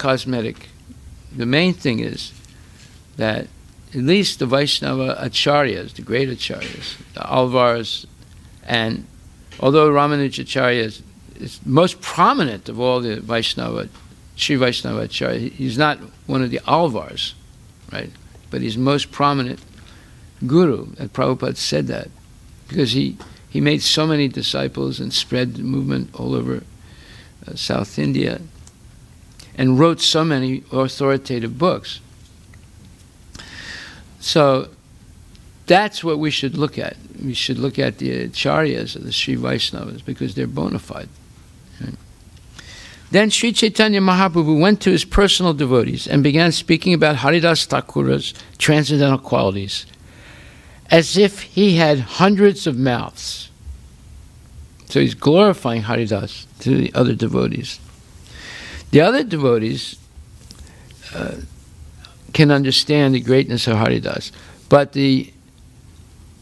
cosmetic. The main thing is that at least the Vaishnava acharyas, the great acharyas, the Alvars, and although Ramanujacharya is most prominent of all the Vaishnava, Sri Vaishnava acharya, he's not one of the Alvars, right? But he's most prominent guru, and Prabhupada said that, because he made so many disciples and spread the movement all over South India, and wrote so many authoritative books. So that's what we should look at. We should look at the acharyas of the Sri Vaishnavas, because they're bona fide. Right? Then Sri Chaitanya Mahaprabhu went to his personal devotees and began speaking about Haridas Thakura's transcendental qualities, as if he had hundreds of mouths. So he's glorifying Haridas to the other devotees. The other devotees can understand the greatness of Haridas, but the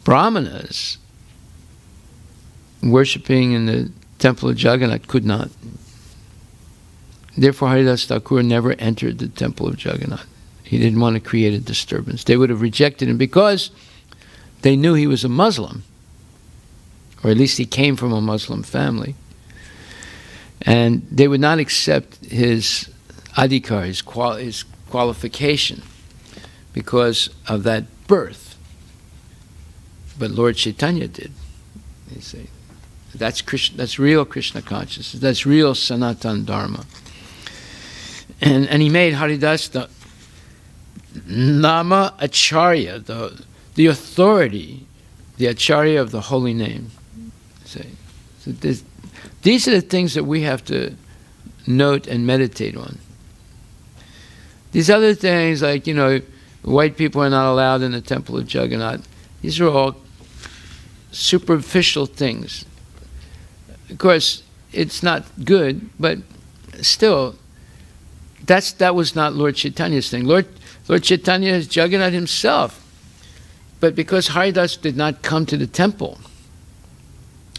Brahmanas worshipping in the temple of Jagannath could not. Therefore, Haridas Thakur never entered the temple of Jagannath. He didn't want to create a disturbance. They would have rejected him because they knew he was a Muslim, or at least he came from a Muslim family. And they would not accept his adhikar, his qualification, because of that birth. But Lord Chaitanya did. They say, that's Krishna, that's real Krishna consciousness, that's real Sanatana Dharma. And he made Haridas the Nama Acharya, the authority, the Acharya of the holy name. So these are the things that we have to note and meditate on. These other things, like, you know, white people are not allowed in the temple of Jagannath, these are all superficial things. Of course, it's not good, but still, that was not Lord Chaitanya's thing. Lord Chaitanya is Jagannath himself. But because Haridas did not come to the temple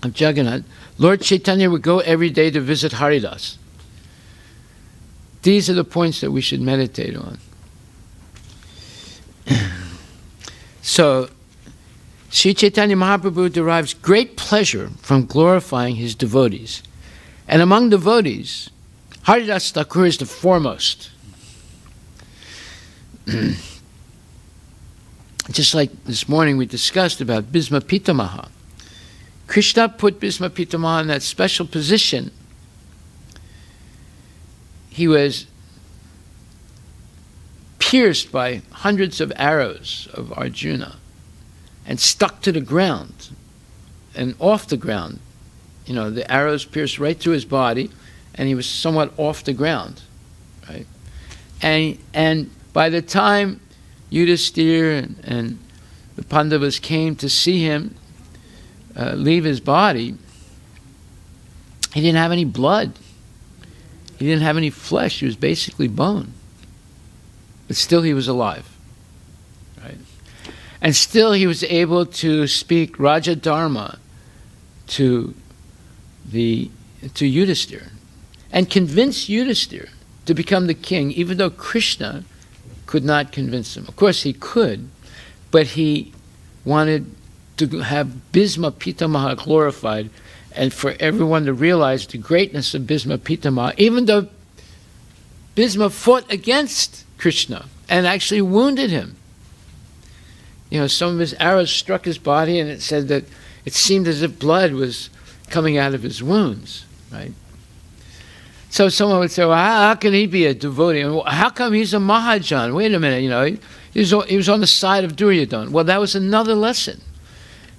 of Jagannath, Lord Chaitanya would go every day to visit Haridas. These are the points that we should meditate on. So, Sri Chaitanya Mahaprabhu derives great pleasure from glorifying his devotees. And among devotees, Haridas Thakur is the foremost. Just like this morning we discussed about Bhisma Pitamaha. Krishna put Bhisma Pitamaha in that special position. He was pierced by hundreds of arrows of Arjuna and stuck to the ground and off the ground. You know, the arrows pierced right through his body, and he was somewhat off the ground, right? And by the time Yudhisthira and the Pandavas came to see him leave his body, he didn't have any blood. He didn't have any flesh. He was basically bone. But still he was alive, right? And still he was able to speak Raja Dharma to Yudhisthira and convince Yudhisthira to become the king, even though Krishna could not convince him. Of course he could, but he wanted to have Bhisma Pitamaha glorified and for everyone to realize the greatness of Bhisma Pitamaha, even though Bhisma fought against Krishna and actually wounded him. You know, some of his arrows struck his body, and it said that it seemed as if blood was coming out of his wounds, right? So someone would say, well, how can he be a devotee? How come he's a Mahajan? Wait a minute, you know, he was on the side of Duryodhana. Well, that was another lesson,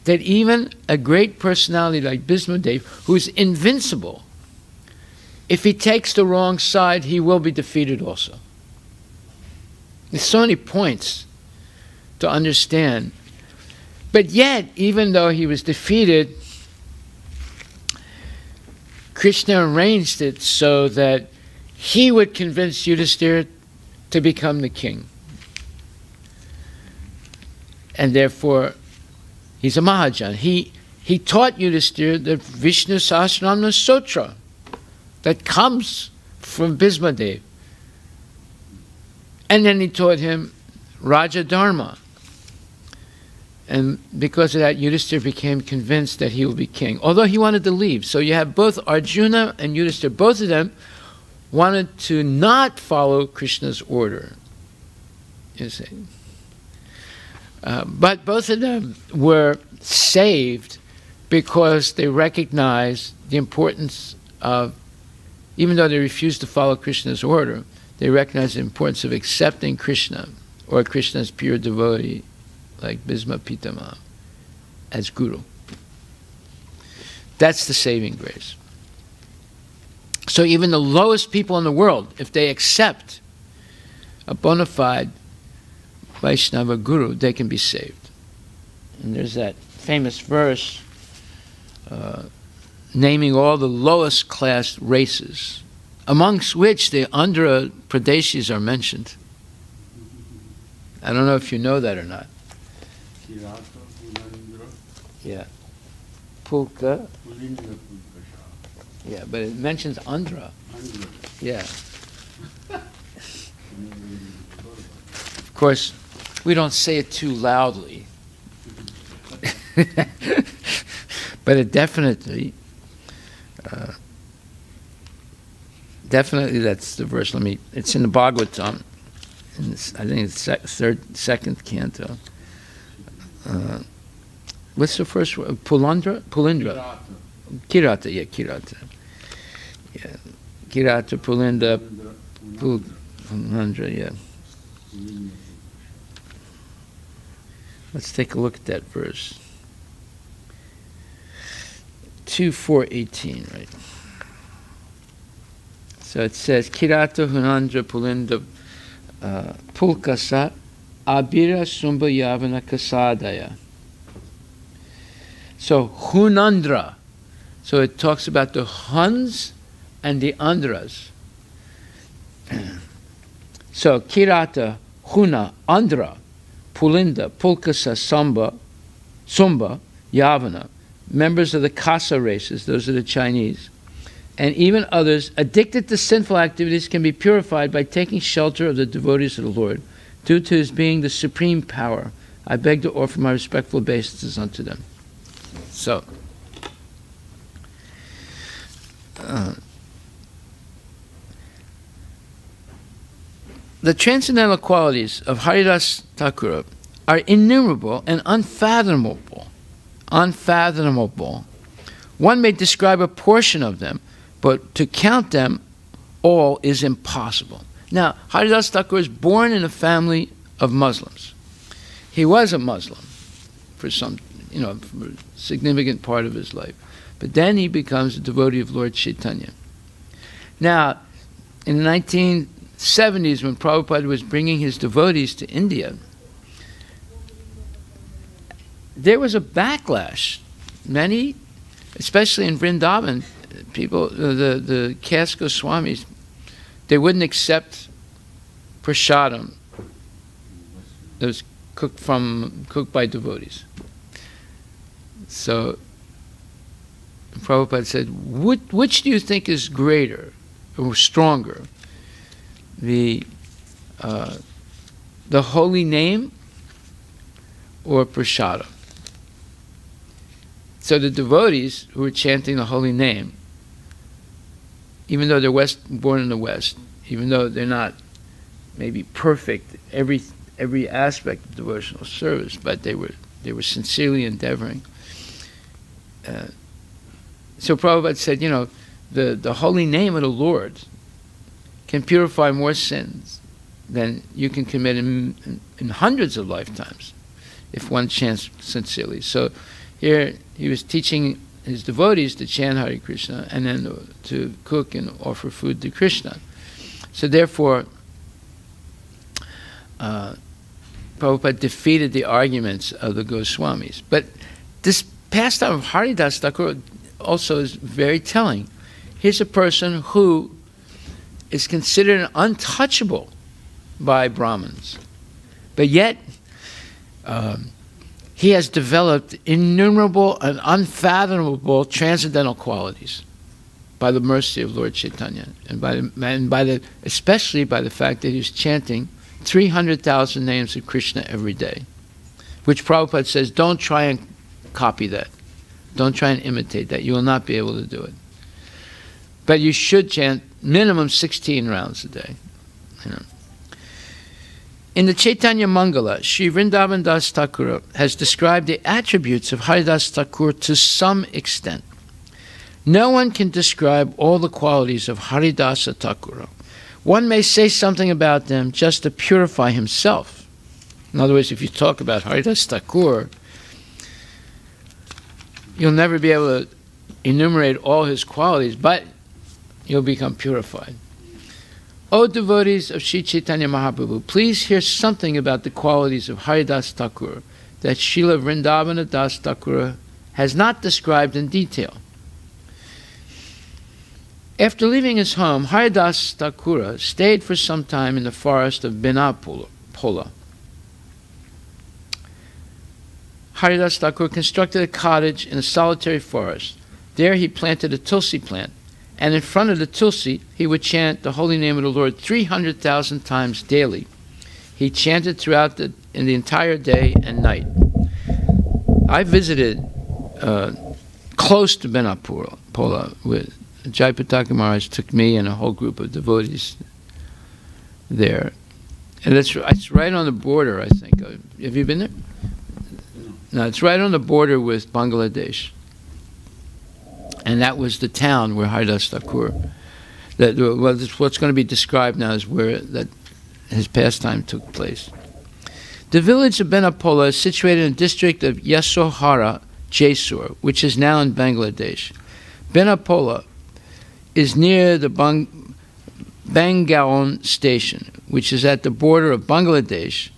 that even a great personality like Bhisma Dev, who's invincible, if he takes the wrong side, he will be defeated also. There's so many points to understand. But yet, even though he was defeated, Krishna arranged it so that he would convince Yudhisthira to become the king. And therefore, he's a Mahajan. He taught Yudhisthira the Vishnu Sahasranama Sutra that comes from Bhisma Dev. And then he taught him Raja Dharma. And because of that, Yudhishthira became convinced that he will be king, although he wanted to leave. So you have both Arjuna and Yudhishthira, both of them wanted to not follow Krishna's order, you see. But both of them were saved because they recognized the importance of, even though they refused to follow Krishna's order, they recognized the importance of accepting Krishna, or Krishna's pure devotee, like Bhisma Pitama, as Guru. That's the saving grace. So even the lowest people in the world, if they accept a bona fide Vaishnava Guru, they can be saved. And there's that famous verse naming all the lowest class races, amongst which the Andhra Pradeshis are mentioned. I don't know if you know that or not. Yeah. Pulka. Yeah, but it mentions Andhra. Yeah. Of course, we don't say it too loudly. But it definitely, that's the verse. It's in the Bhagavatam. I think it's second canto. What's the first word? Pulindra? Kirata, yeah, Kirata. Yeah. Kirata, Pulinda, Pulindra, yeah. Let's take a look at that verse. 2:4:18, right? So it says, Kirata, Hunandra, Pulinda, Pulkasa, Abira, Sumba, Yavana, Kasadaya. So Hunandra. So it talks about the Huns and the Andhras. So Kirata, Huna, Andhra, Pulinda, Pulkasa, Sumba, Yavana, members of the Kasa races, those are the Chinese, and even others addicted to sinful activities can be purified by taking shelter of the devotees of the Lord, due to his being the supreme power. I beg to offer my respectful obeisances unto them. So, the transcendental qualities of Haridas Thakur are innumerable and unfathomable. Unfathomable. One may describe a portion of them, but to count them all is impossible. Now, Haridas Thakur was born in a family of Muslims. He was a Muslim for some, for a significant part of his life. But then he becomes a devotee of Lord Chaitanya. Now, in the 1970s, when Prabhupada was bringing his devotees to India, there was a backlash. Many, especially in Vrindavan, people, the caste Goswamis, they wouldn't accept prasadam that was cooked by devotees. So Prabhupada said, which do you think is greater or stronger? The holy name or prasadam? So the devotees who were chanting the holy name, even though they're born in the West, even though they're not maybe perfect every aspect of devotional service, but they were sincerely endeavoring. So Prabhupada said, the holy name of the Lord can purify more sins than you can commit in hundreds of lifetimes if one chants sincerely. So here he was teaching his devotees to chant Hare Krishna and then to cook and offer food to Krishna. So therefore, Prabhupada defeated the arguments of the Goswamis. But this pastime of Haridas Thakur also is very telling. Here's a person who is considered untouchable by Brahmins, but yet he has developed innumerable and unfathomable transcendental qualities by the mercy of Lord Chaitanya, and especially by the fact that he was chanting 300,000 names of Krishna every day, which Prabhupada says, don't try and copy that. Don't try and imitate that. You will not be able to do it. But you should chant minimum 16 rounds a day. You know. In the Chaitanya Mangala, Sri Vrindavan Das Thakur has described the attributes of Haridas Thakur to some extent. No one can describe all the qualities of Haridasa Thakur. One may say something about them just to purify himself. In other words, if you talk about Haridas Thakur, you'll never be able to enumerate all his qualities, but you'll become purified. O devotees of Sri Chaitanya Mahaprabhu, please hear something about the qualities of Haridas Thakur that Srila Vrindavana Das Thakur has not described in detail. After leaving his home, Haridas Thakur stayed for some time in the forest of Binapola. Haridas Thakur constructed a cottage in a solitary forest. There he planted a tulsi plant, and in front of the tulsi he would chant the holy name of the Lord 300,000 times daily. He chanted throughout in the entire day and night. I visited close to Binapola with Jayapataka Maharaj. Took me and a whole group of devotees there, and it's right on the border, I think. Have you been there? No, it's right on the border with Bangladesh. And that was the town where Haridas Thakur, what's going to be described now is where that his pastime took place. The village of Benapola is situated in the district of Yasohara, Jaisur, which is now in Bangladesh. Benapola is near the Bangaon station, which is at the border of Bangladesh,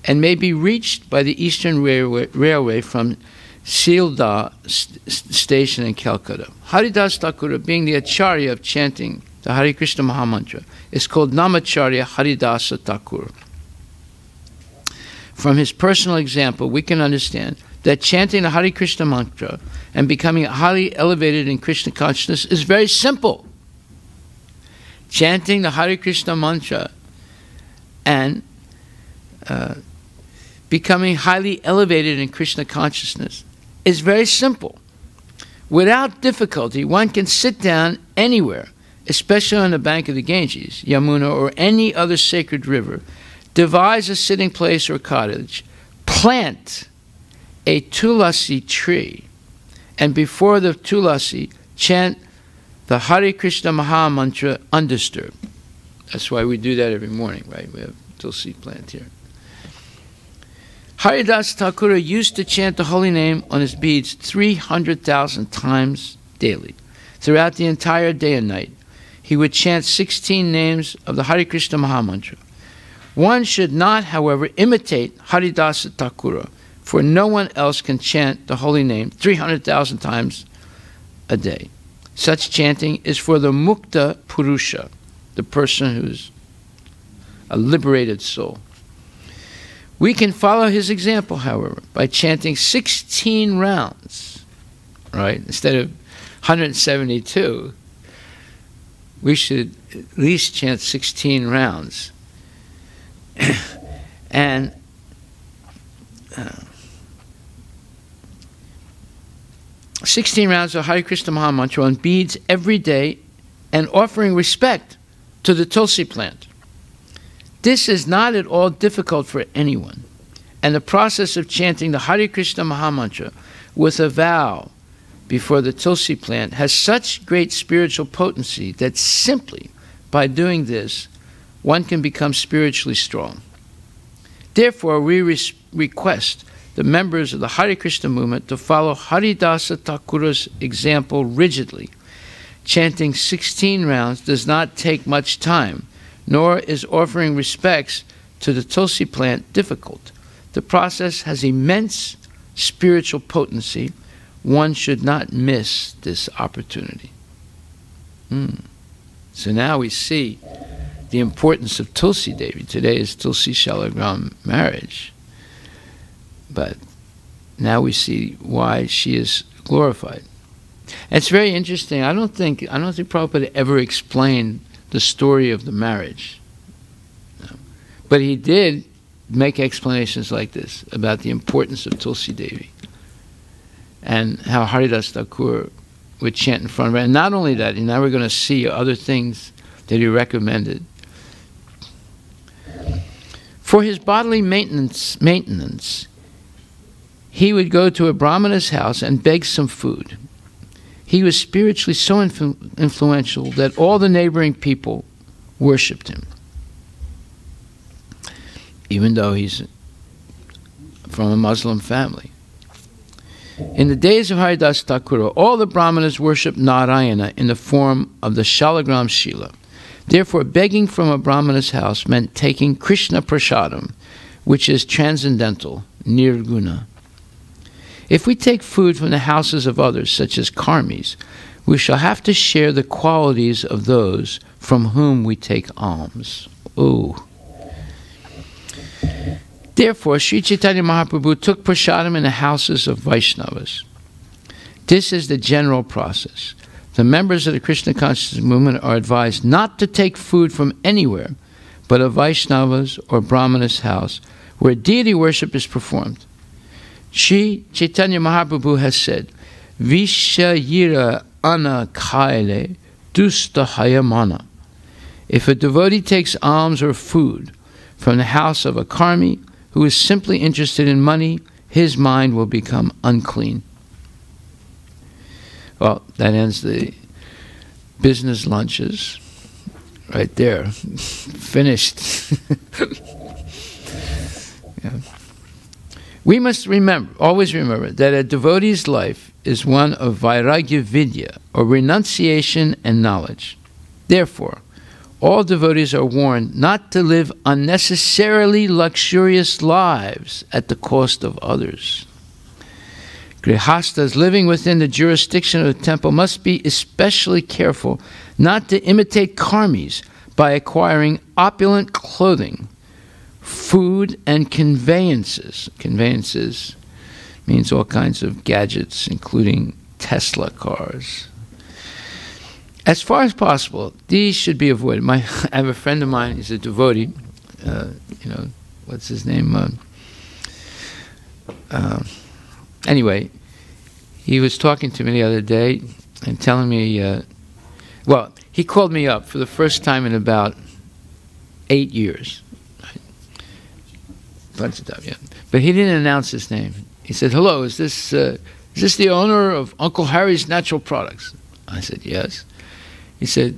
and may be reached by the Eastern Railway from Sealdah station in Calcutta. Haridas Thakur, being the acharya of chanting the Hare Krishna Mahamantra, is called Namacharya Haridasa Thakur. From his personal example, we can understand that chanting the Hare Krishna mantra and becoming highly elevated in Krishna consciousness is very simple. Chanting the Hare Krishna mantra and becoming highly elevated in Krishna consciousness is very simple. Without difficulty, one can sit down anywhere, especially on the bank of the Ganges, Yamuna, or any other sacred river, devise a sitting place or cottage, plant a tulasi tree, and before the tulasi, chant the Hare Krishna Maha Mantra undisturbed. That's why we do that every morning, right? We have tulsi plant here. Haridas Thakur used to chant the holy name on his beads 300,000 times daily. Throughout the entire day and night, he would chant 16 names of the Hare Krishna Mahamantra. One should not, however, imitate Haridas Thakur, for no one else can chant the holy name 300,000 times a day. Such chanting is for the Mukta Purusha, the person who's a liberated soul. We can follow his example, however, by chanting 16 rounds, right? Instead of 172, we should at least chant 16 rounds. And 16 rounds of Hare Krishna Mahamantra on beads every day and offering respect to the tulsi plant. This is not at all difficult for anyone, and the process of chanting the Hare Krishna Mahamantra with a vow before the tulsi plant has such great spiritual potency that simply by doing this, one can become spiritually strong. Therefore, we request the members of the Hare Krishna movement to follow Haridasa Thakur's example rigidly. Chanting 16 rounds does not take much time, nor is offering respects to the tulsi plant difficult. The process has immense spiritual potency. One should not miss this opportunity. So now we see the importance of Tulsi Devi. Today is Tulsi Shalagram marriage. But now we see why she is glorified. And it's very interesting. I don't think Prabhupada ever explained the story of the marriage. No. But he did make explanations like this about the importance of Tulsi Devi and how Haridas Thakur would chant in front of her. And not only that, and now we're going to see other things that he recommended. For his bodily maintenance, he would go to a Brahmana's house and beg some food. He was spiritually so influential that all the neighboring people worshipped him, even though he's from a Muslim family. In the days of Haridas Thakur, all the Brahmanas worshipped Narayana in the form of the Shalagram Shila. Therefore, begging from a Brahmana's house meant taking Krishna Prasadam, which is transcendental, nirguna. If we take food from the houses of others, such as karmis, we shall have to share the qualities of those from whom we take alms. Ooh. Therefore, Sri Chaitanya Mahaprabhu took prasadam in the houses of Vaishnavas. This is the general process. The members of the Krishna consciousness movement are advised not to take food from anywhere but a Vaishnava's or Brahmana's house where deity worship is performed. Sri Chaitanya Mahaprabhu has said, Vishayira ana kaile dusta hayamana. If a devotee takes alms or food from the house of a karmi who is simply interested in money, his mind will become unclean. Well, that ends the business lunches right there. Finished. Yeah. We must always remember, that a devotee's life is one of vairagya vidya, or renunciation and knowledge. Therefore, all devotees are warned not to live unnecessarily luxurious lives at the cost of others. Grihastas living within the jurisdiction of the temple must be especially careful not to imitate karmis by acquiring opulent clothing, food, and conveyances. Conveyances means all kinds of gadgets, including Tesla cars. As far as possible, these should be avoided. I have a friend of mine, he's a devotee, what's his name? Anyway, he was talking to me the other day and telling me, he called me up for the first time in about 8 years. Bunch of stuff, yeah. But he didn't announce his name. He said, "Hello, is this the owner of Uncle Harry's Natural Products?" I said, "Yes." He said,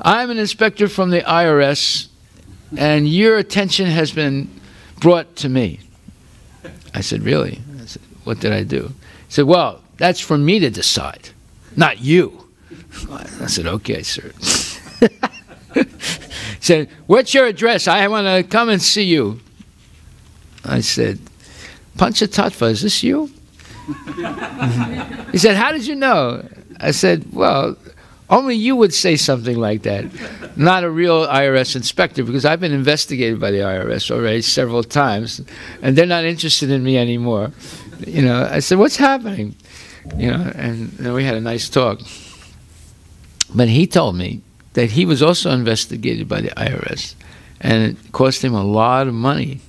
"I'm an inspector from the IRS, and your attention has been brought to me." I said, "Really?" I said, "What did I do?" He said, "Well, that's for me to decide, not you." I said, "Okay, sir." He said, "What's your address? I want to come and see you." I said, "Panchatattva, is this you?" He said, "How did you know?" I said, "Well, only you would say something like that, not a real IRS inspector, because I've been investigated by the IRS already several times, and they're not interested in me anymore." I said, "What's happening?" And then we had a nice talk. But he told me that he was also investigated by the IRS, and it cost him a lot of money.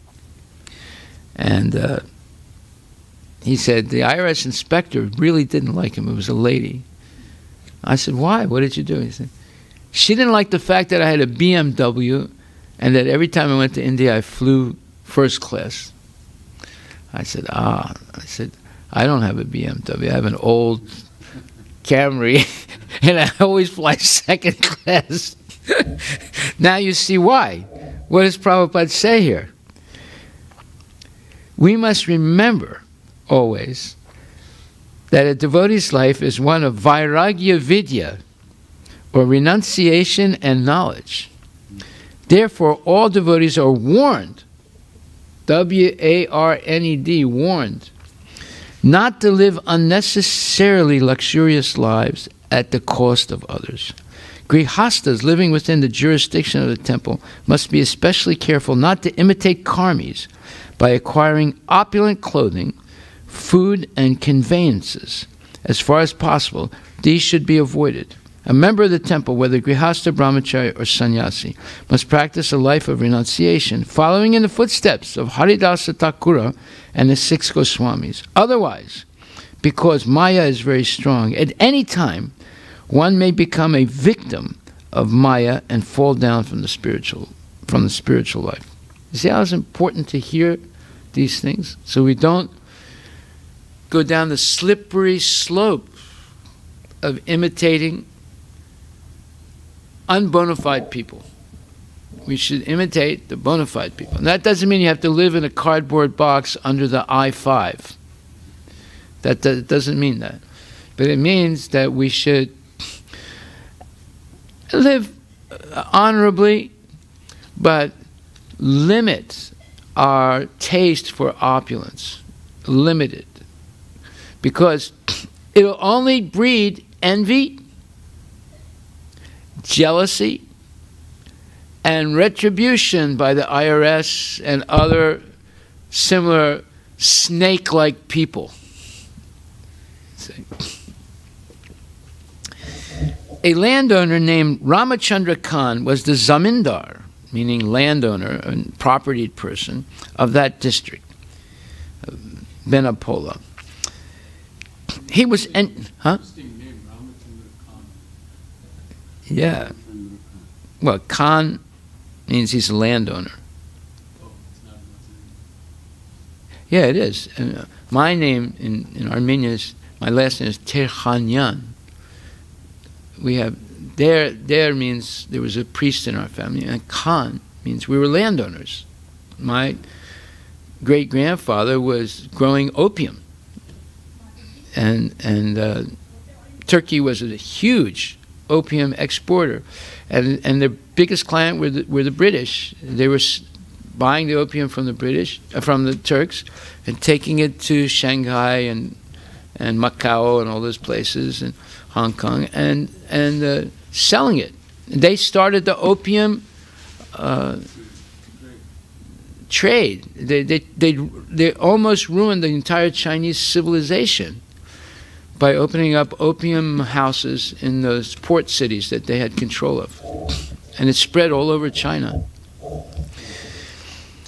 And he said the IRS inspector really didn't like him. It was a lady. I said, "Why? What did you do?" He said, "She didn't like the fact that I had a BMW and that every time I went to India I flew first class." I said, I said, "I don't have a BMW. I have an old Camry and I always fly second class." Now you see why. What does Prabhupada say here? We must remember always that a devotee's life is one of vairagya vidya, or renunciation and knowledge. Therefore, all devotees are warned, W-A-R-N-E-D, warned, not to live unnecessarily luxurious lives at the cost of others. Grihastas living within the jurisdiction of the temple must be especially careful not to imitate karmis by acquiring opulent clothing, food, and conveyances. As far as possible, these should be avoided. A member of the temple, whether grihasta, brahmachari, or sannyasi, must practice a life of renunciation, following in the footsteps of Haridasa Thakura and the 6 Goswamis. Otherwise, because Maya is very strong, at any time one may become a victim of Maya and fall down from the spiritual life. You see how it's important to hear these things, so we don't go down the slippery slope of imitating unbona fide people. We should imitate the bona fide people. And that doesn't mean you have to live in a cardboard box under the I-5. That doesn't mean that. But it means that we should live honorably, but limit our taste for opulence. Limit it. Because it'll only breed envy, jealousy, and retribution by the IRS and other similar snake-like people. See. A landowner named Ramachandra Khan was the zamindar, meaning landowner and propertied person, of that district, Benapola. He was, Yeah. Well, Khan means he's a landowner. Yeah, it is. My name in Armenian is, my last name is Terhanyan. We have, there means there was a priest in our family, and Khan means we were landowners. My great-grandfather was growing opium. And Turkey was a huge opium exporter, and their biggest client were the British. They were buying the opium from the British, from the Turks, and taking it to Shanghai and Macau and all those places, and Hong Kong, and selling it. They started the opium trade. They almost ruined the entire Chinese civilization by opening up opium houses in those port cities that they had control of. And it spread all over China.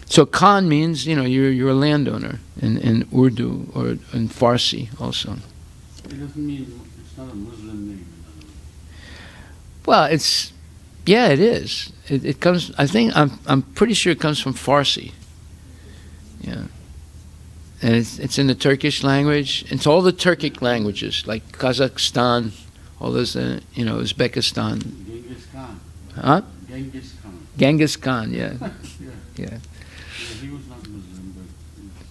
So Khan means, you're a landowner in Urdu or in Farsi also. It doesn't mean it's not a Muslim name. Well, it is. It comes, I'm pretty sure it comes from Farsi. Yeah. And it's in the Turkish language. It's all the Turkic languages, like Kazakhstan, all those, Uzbekistan. Genghis Khan. Huh? Genghis Khan. Genghis Khan, yeah. Yeah. He was not Muslim, but...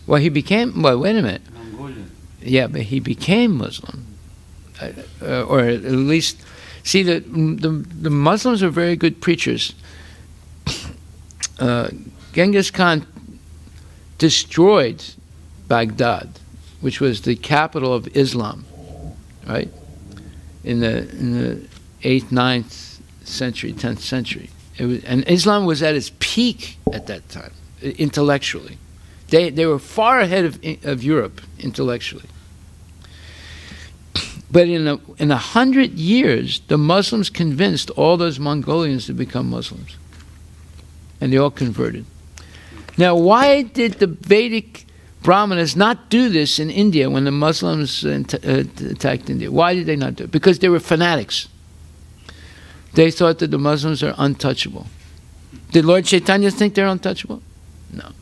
Well, he became, wait a minute. Mongolian. Yeah, but he became Muslim. Or at least, see, the Muslims are very good preachers. Genghis Khan destroyed Baghdad, which was the capital of Islam, right? In the 8th, 9th century, 10th century. And Islam was at its peak at that time, intellectually. They were far ahead of Europe intellectually. But in 100 years, the Muslims convinced all those Mongolians to become Muslims. And they all converted. Now, why did the Vedic Brahmanas not do this in India when the Muslims attacked India? Why did they not do it? Because they were fanatics. They thought that the Muslims are untouchable. Did Lord Chaitanya think they're untouchable? No.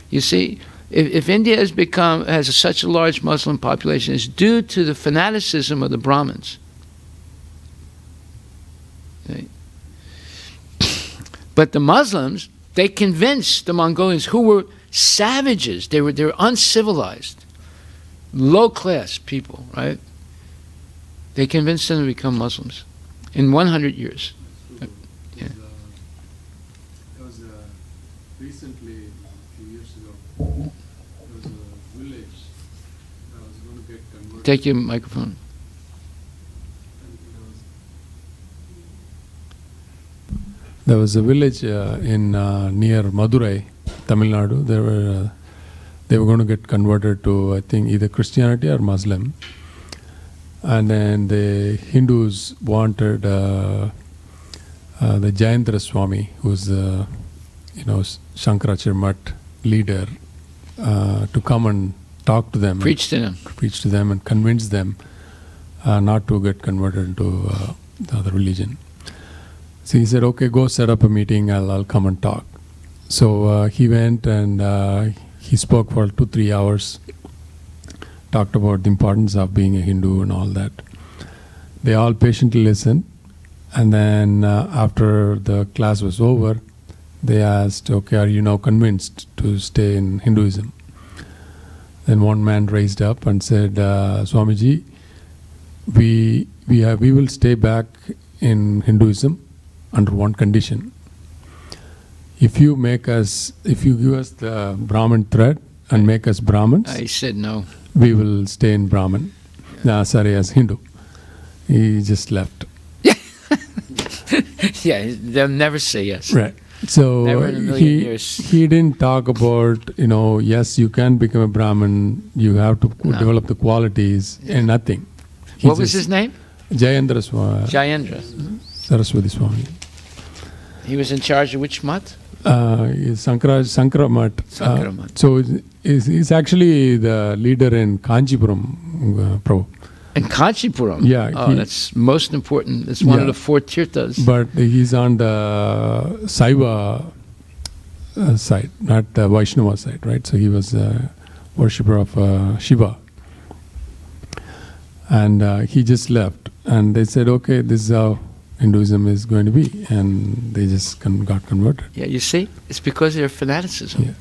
You see, if India has such a large Muslim population, it's due to the fanaticism of the Brahmins. Okay. But the Muslims, they convinced the Mongolians, who were savages, they were uncivilized, low-class people, right? They convinced them to become Muslims in 100 years. Yeah. There was recently, a few years ago, there was a village that was going to get converted. Take your microphone. There was a village in near Madurai, Tamil Nadu. They were going to get converted to, I think, either Christianity or Muslim. And then the Hindus wanted the Jayendra Swami, who's the Shankaracharya Mutt leader, to come and talk to them, Preach to them, and convince them not to get converted into the other religion. So he said, "Okay, go set up a meeting. I'll come and talk." So he went and he spoke for 2-3 hours. Talked about the importance of being a Hindu and all that. They all patiently listened, and then after the class was over, they asked, "Okay, are you now convinced to stay in Hinduism?" Then one man raised up and said, "Swamiji, we will stay back in Hinduism under one condition. If you give us the Brahmin thread and make us Brahmins," I said no. "we will stay in Brahmin." As Hindu. He just left. Yeah, they'll never say yes. Right. So Never in a million years. he didn't talk about, yes, you can become a Brahmin, you have to develop the qualities, and nothing. What was his name? Jayendra Swami. Jayendra. Saraswati Swami. He was in charge of which mutt? Sankara Mutt. Sankara Mutt. So he's actually the leader in Kanchipuram, Prabhu. In Kanchipuram? Yeah. Oh, that's most important. It's one of the 4 tirthas. But he's on the Saiva side, not the Vaishnava side, right? So he was a worshipper of Shiva. And he just left. And they said, "Okay, this is how Hinduism is going to be." And they just got converted. Yeah, you see? It's because of their fanaticism. Yeah.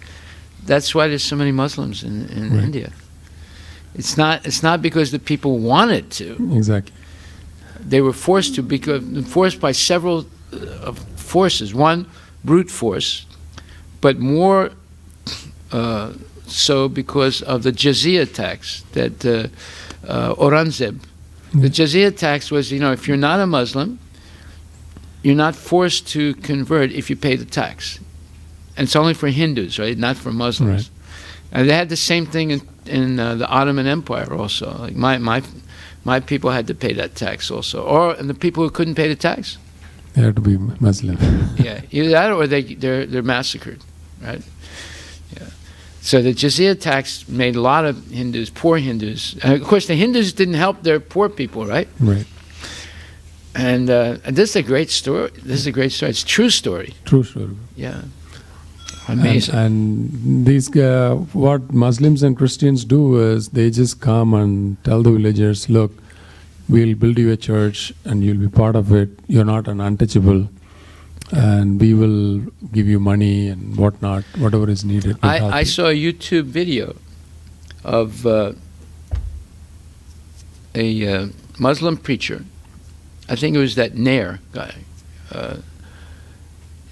That's why there's so many Muslims in Right. India. It's not because the people wanted to. Exactly. They were forced by several forces. One, brute force, but more so because of the jizya tax that Aurangzeb. The jizya tax was, if you're not a Muslim, you're not forced to convert if you pay the tax. And it's only for Hindus, right? Not for Muslims. Right. And they had the same thing in the Ottoman Empire also. Like my people had to pay that tax also. And the people who couldn't pay the tax? They had to be Muslim. Yeah, either that or they're massacred, right? Yeah. So the jizya tax made a lot of Hindus, poor Hindus. And of course, the Hindus didn't help their poor people, right? Right. And this is a great story. This is a great story. It's a true story. True story. Yeah. Amazing. And these what Muslims and Christians do is they just come and tell the villagers, "Look, we'll build you a church and you'll be part of it. You're not an untouchable, and we will give you money and whatnot, whatever is needed." I saw a YouTube video of a Muslim preacher. I think it was that Nair guy,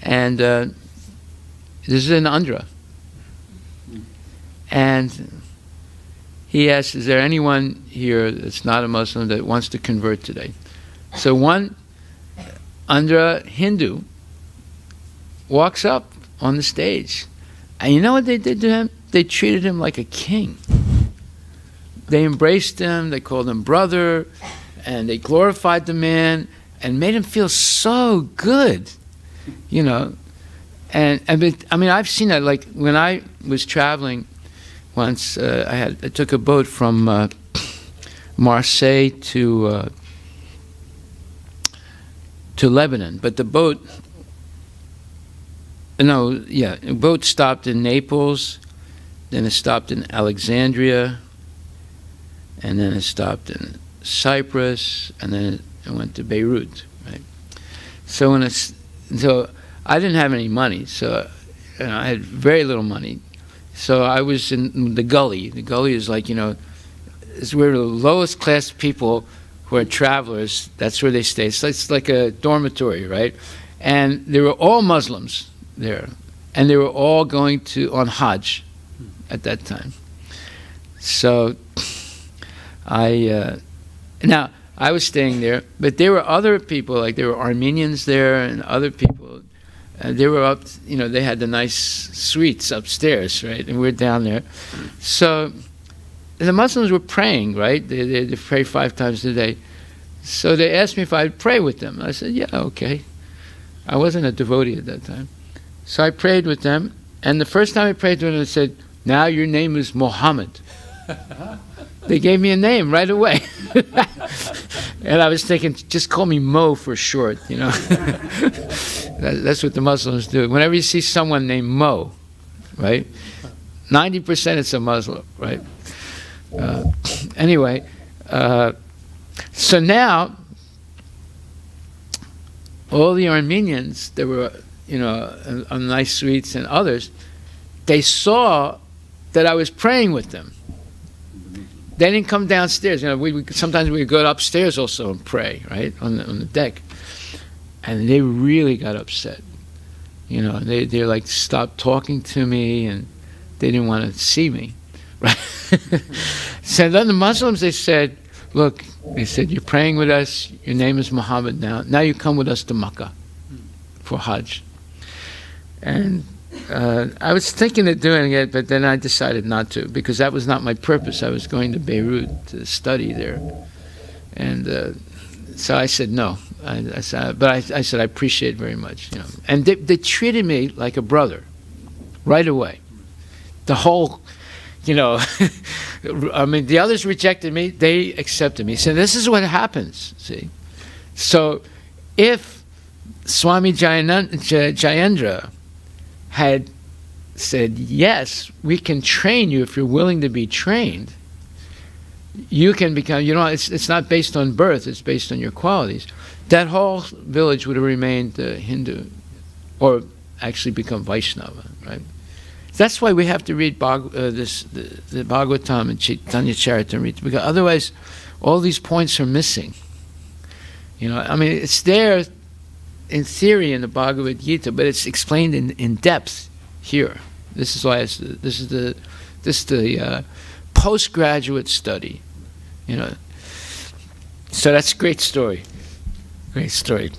and this is in Andhra. And he asked, "Is there anyone here that's not a Muslim that wants to convert today?" So one Andhra Hindu walks up on the stage. And you know what they did to him? They treated him like a king. They embraced him, they called him brother, and they glorified the man and made him feel so good, And I mean, I've seen that. Like when I was traveling once, I took a boat from Marseille to Lebanon, but the boat stopped in Naples, then it stopped in Alexandria, and then it stopped in Cyprus, and then it went to Beirut, right? So I didn't have any money, so I had very little money. So I was in the gully. The gully is like, it's where the lowest class people who are travelers, that's where they stay. So it's like a dormitory, right? And they were all Muslims there. And they were all going on Hajj at that time. So I was staying there, but there were other people, like there were Armenians there and other people. They were up, they had the nice suites upstairs, right? And we're down there. So the Muslims were praying, right? They pray 5 times a day. So they asked me if I'd pray with them. I said, yeah, okay. I wasn't a devotee at that time. So I prayed with them, and the first time I prayed with them, they said, now your name is Muhammad. They gave me a name right away. And I was thinking, just call me Mo for short, you know. That's what the Muslims do. Whenever you see someone named Mo, right, 90% it's a Muslim, right? Anyway, so now all the Armenians that were, you know, on nice suites and others, they saw that I was praying with them. They didn't come downstairs. You know, sometimes we would go upstairs also and pray, right, on the deck. And they really got upset. You know, they like stopped talking to me, and they didn't want to see me, right? So then the Muslims, they said, look, they said, you're praying with us, your name is Muhammad now. Now you come with us to Makkah for Hajj. And I was thinking of doing it, but then I decided not to, because that was not my purpose. I was going to Beirut to study there. And so I said no. I said I appreciate it very much. You know. And they treated me like a brother right away. The whole, you know, I mean, the others rejected me, they accepted me. So this is what happens, see. So if Swami Jayendra had said, yes, we can train you if you're willing to be trained, you can become, you know, it's not based on birth, it's based on your qualities, that whole village would have remained Hindu, or actually become Vaishnava, right? That's why we have to read the Bhagavatam and Chaitanya Charitamrita, because otherwise all these points are missing. You know, I mean, it's there in theory in the Bhagavad Gita, but it's explained in depth here. This is why this is the postgraduate study. You know, so that's a great story. Great story.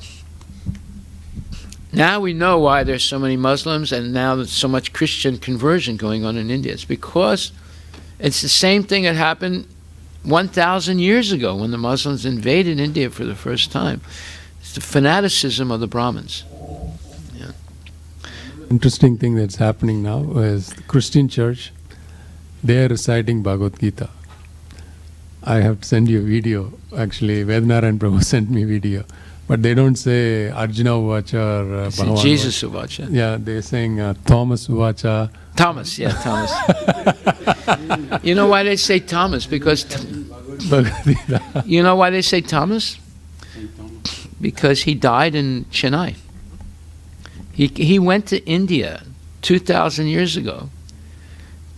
Now we know why there's so many Muslims, and now there's so much Christian conversion going on in India. It's because it's the same thing that happened 1,000 years ago when the Muslims invaded India for the first time. It's the fanaticism of the Brahmins. Yeah. Interesting thing that's happening now is the Christian church, they are reciting Bhagavad Gita. I have to send you a video. Actually, Vednarayan Prabhu sent me a video. But they don't say Arjuna Uvacha or Bhagavan Jesus Uvacha. Yeah, they're saying Thomas Uvacha. Thomas, yeah, Thomas. You know why they say Thomas? Because you know why they say Thomas? Because he died in Chennai. He went to India 2,000 years ago,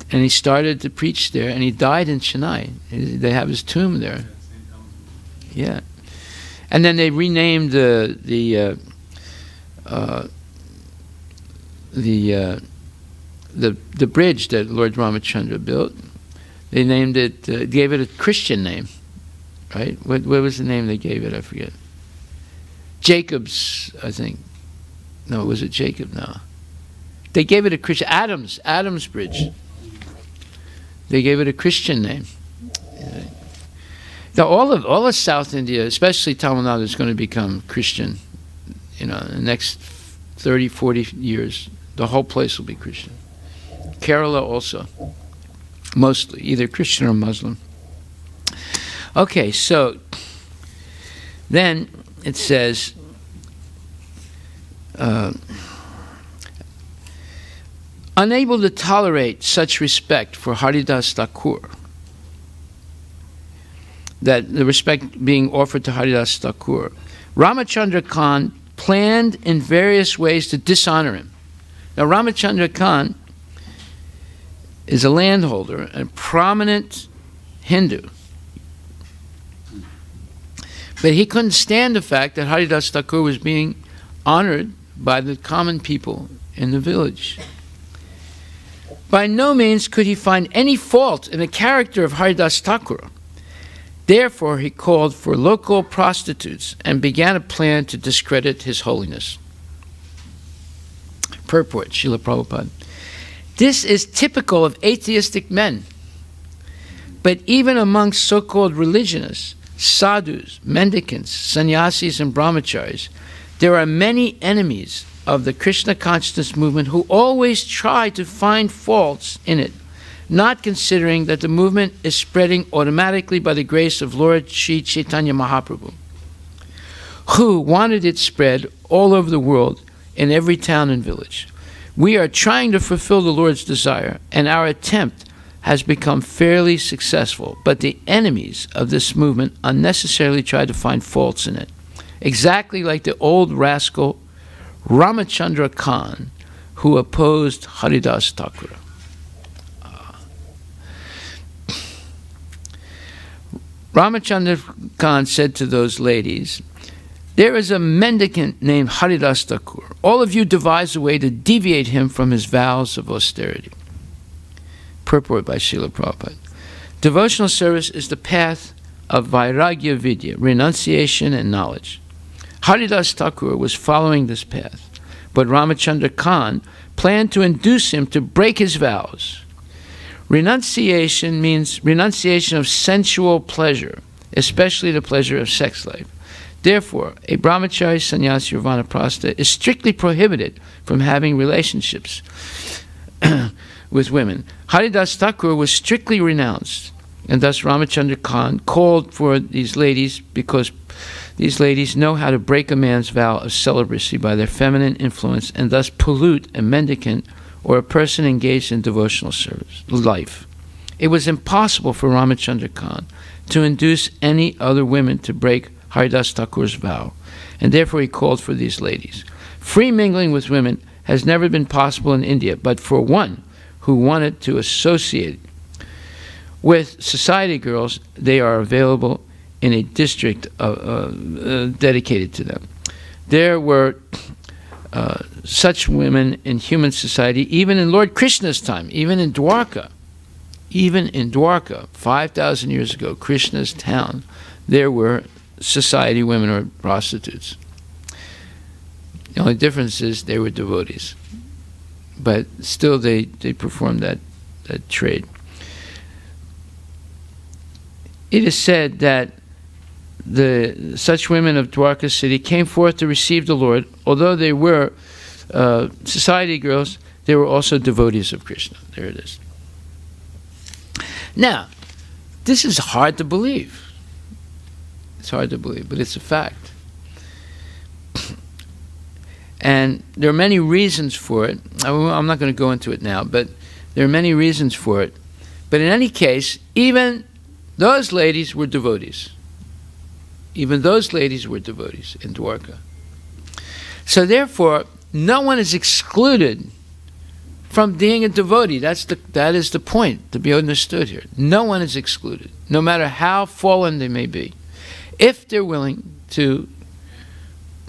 and he started to preach there, and he died in Chennai. They have his tomb there. Yeah. And then they renamed the bridge that Lord Ramachandra built. They named it, gave it a Christian name, right? What was the name they gave it? I forget. Jacob's, I think. No, was it Jacob? No. They gave it a Christian, Adams Bridge. They gave it a Christian name. All of South India, especially Tamil Nadu, is going to become Christian, you know, in the next 30, 40 years. The whole place will be Christian. Kerala also, mostly, either Christian or Muslim. Okay, so then it says, unable to tolerate such respect for Haridas Thakur, that the respect being offered to Haridas Thakur, Ramachandra Khan planned in various ways to dishonor him. Now, Ramachandra Khan is a landholder, a prominent Hindu. But he couldn't stand the fact that Haridas Thakur was being honored by the common people in the village. By no means could he find any fault in the character of Haridas Thakur. Therefore, he called for local prostitutes and began a plan to discredit his holiness. Purport, Srila Prabhupada. This is typical of atheistic men. But even amongst so-called religionists, sadhus, mendicants, sannyasis, and brahmacharis, there are many enemies of the Krishna consciousness movement who always try to find faults in it, not considering that the movement is spreading automatically by the grace of Lord Sri Chaitanya Mahaprabhu, who wanted it spread all over the world in every town and village. We are trying to fulfill the Lord's desire, and our attempt has become fairly successful, but the enemies of this movement unnecessarily try to find faults in it, exactly like the old rascal Ramachandra Khan, who opposed Haridas Thakur. Ramachandra Khan said to those ladies, "There is a mendicant named Haridas Thakur. All of you devise a way to deviate him from his vows of austerity." Purport by Srila Prabhupada. Devotional service is the path of Vairagya Vidya, renunciation and knowledge. Haridas Thakur was following this path, but Ramachandra Khan planned to induce him to break his vows. Renunciation means renunciation of sensual pleasure, especially the pleasure of sex life. Therefore, a brahmachari, sannyasi, or vanaprastha is strictly prohibited from having relationships with women. Haridas Thakur was strictly renounced, and thus Ramachandra Khan called for these ladies because these ladies know how to break a man's vow of celibacy by their feminine influence and thus pollute a mendicant or a person engaged in devotional service life. It was impossible for Ramachandra Khan to induce any other women to break Haridas Thakur's vow, and therefore he called for these ladies. Free mingling with women has never been possible in India, but for one who wanted to associate with society girls, they are available in a district dedicated to them. There were such women in human society, even in Lord Krishna's time, even in Dwarka. Even in Dwarka, 5,000 years ago, Krishna's town, there were society women or prostitutes. The only difference is they were devotees. But still they performed that trade. It is said that such women of Dwarka city came forth to receive the Lord. Although they were society girls, they were also devotees of Krishna. There it is. Now, this is hard to believe. It's hard to believe, but it's a fact. And there are many reasons for it. I'm not going to go into it now, but there are many reasons for it. But in any case, even those ladies were devotees. Even those ladies were devotees in Dwarka. So therefore, no one is excluded from being a devotee. That is the point to be understood here. No one is excluded, no matter how fallen they may be, if they're willing to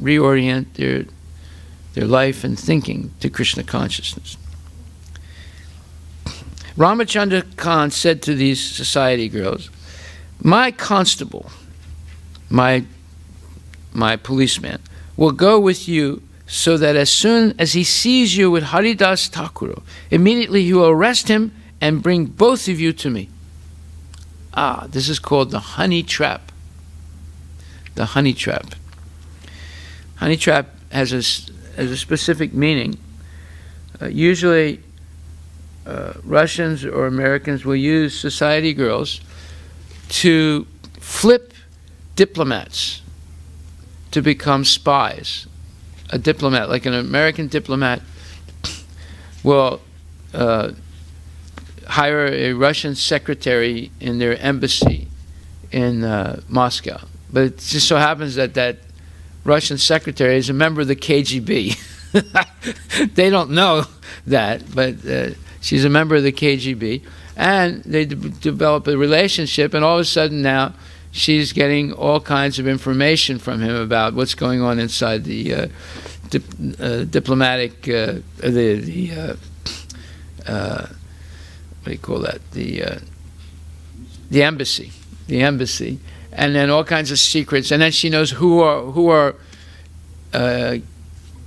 reorient their life and thinking to Krishna consciousness. Ramachandra Khan said to these society girls, "My constable, my policeman, will go with you so that as soon as he sees you with Haridas Thakur, immediately he will arrest him and bring both of you to me." This is called the honey trap. The honey trap. Honey trap has a specific meaning. Usually Russians or Americans will use society girls to flip diplomats to become spies. A diplomat, like an American diplomat, will hire a Russian secretary in their embassy in Moscow. But it just so happens that that Russian secretary is a member of the KGB. They don't know that, but she's a member of the KGB. And they develop a relationship, and all of a sudden now she's getting all kinds of information from him about what's going on inside the diplomatic, what do you call that? The embassy. The embassy. And then all kinds of secrets. And then she knows who are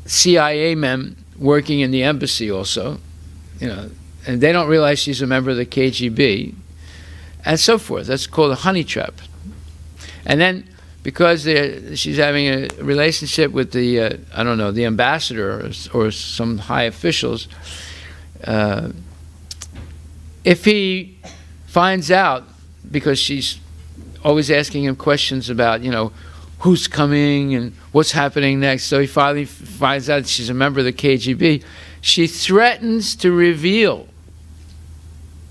CIA men working in the embassy also, you know, and they don't realize she's a member of the KGB. and so forth. That's called a honey trap. And then, because she's having a relationship with the, I don't know, the ambassador or some high officials, if he finds out, because she's always asking him questions about, who's coming and what's happening next, so he finally finds out she's a member of the KGB, she threatens to reveal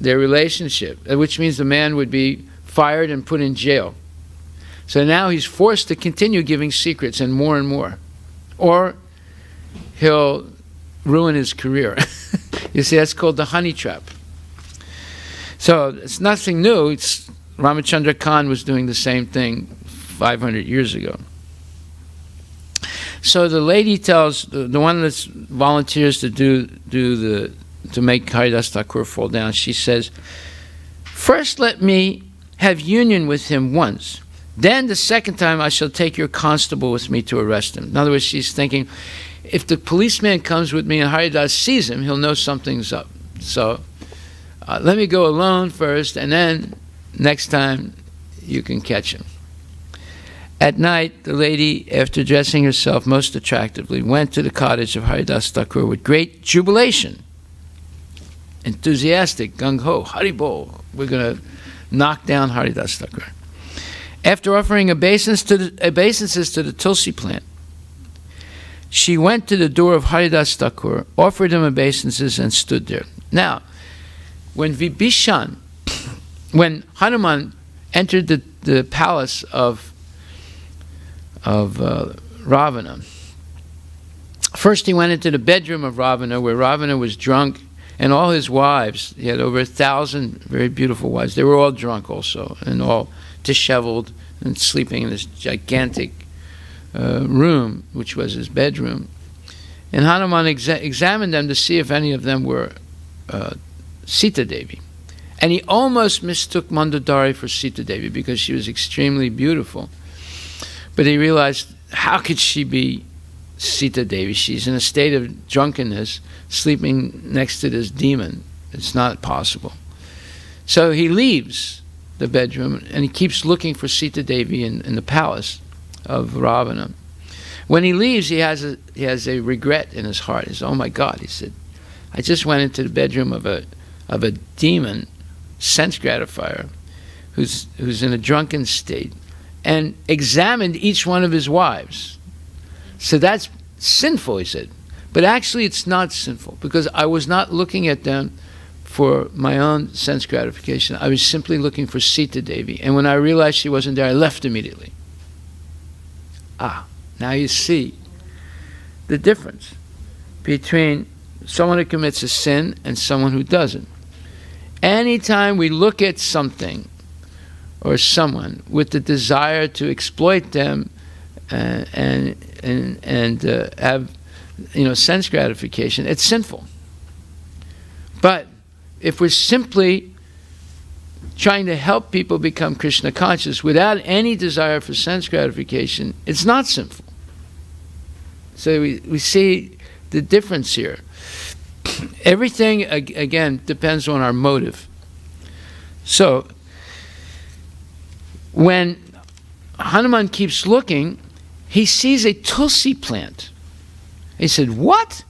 their relationship, which means the man would be fired and put in jail. So now he's forced to continue giving secrets and more, or he'll ruin his career. You see, that's called the honey trap. So it's nothing new. It's Ramachandra Khan was doing the same thing 500 years ago. So the lady tells the one that volunteers to to make Haridas Thakur fall down. She says, "First, let me have union with him once. Then the second time I shall take your constable with me to arrest him." In other words, she's thinking, if the policeman comes with me and Haridas sees him, he'll know something's up. So let me go alone first, and then next time you can catch him. At night, the lady, after dressing herself most attractively, went to the cottage of Haridas Thakur with great jubilation. Enthusiastic, gung-ho, Haribol, we're going to knock down Haridas Thakur. After offering obeisances to the Tulsi plant, she went to the door of Haridas Thakur, offered him obeisances, and stood there. Now, when Hanuman entered the palace of Ravana, first he went into the bedroom of Ravana, where Ravana was drunk, and all his wives, he had over 1,000 very beautiful wives, they were all drunk also, and all disheveled and sleeping in this gigantic room, which was his bedroom. And Hanuman examined them to see if any of them were Sita Devi. And he almost mistook Mandodari for Sita Devi because she was extremely beautiful. But he realized, how could she be Sita Devi? She's in a state of drunkenness, sleeping next to this demon. It's not possible. So he leaves the bedroom and he keeps looking for Sita Devi in the palace of Ravana. When he leaves, he has a regret in his heart. He says, "Oh my God," he said, "I just went into the bedroom of a demon, sense gratifier, who's in a drunken state, and examined each one of his wives. So that's sinful," he said. "But actually it's not sinful, because I was not looking at them for my own sense gratification. I was simply looking for Sita Devi. And when I realized she wasn't there, I left immediately." Ah, now you see the difference between someone who commits a sin and someone who doesn't. Anytime we look at something or someone with the desire to exploit them and have sense gratification, it's sinful. But if we're simply trying to help people become Krishna conscious without any desire for sense gratification, it's not sinful. So we see the difference here. Everything, again, depends on our motive. So when Hanuman keeps looking, he sees a tulsi plant. He said, "What?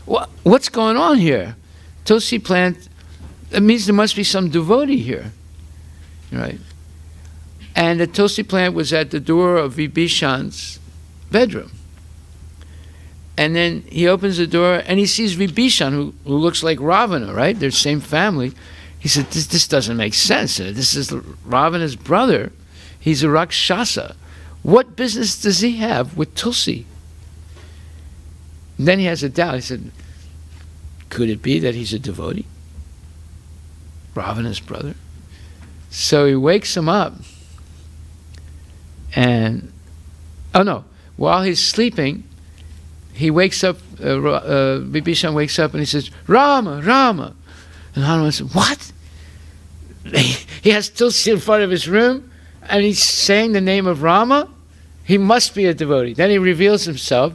What's going on here? Tulsi plant, that means there must be some devotee here." Right? And the tulsi plant was at the door of Vibhishan's bedroom. And then he opens the door and he sees Vibhishan, who looks like Ravana, right? They're the same family. He said, this doesn't make sense. This is Ravana's brother. He's a Rakshasa. What business does he have with Tulsi? And then he has a doubt. He said, could it be that he's a devotee? Ravana's brother? So he wakes him up, and, oh no, while he's sleeping, he wakes up, Vibhishan wakes up and he says, "Rama, Rama." And Hanuman said, "What?" He has Tulsi in front of his room, and he's saying the name of Rama? He must be a devotee. Then he reveals himself,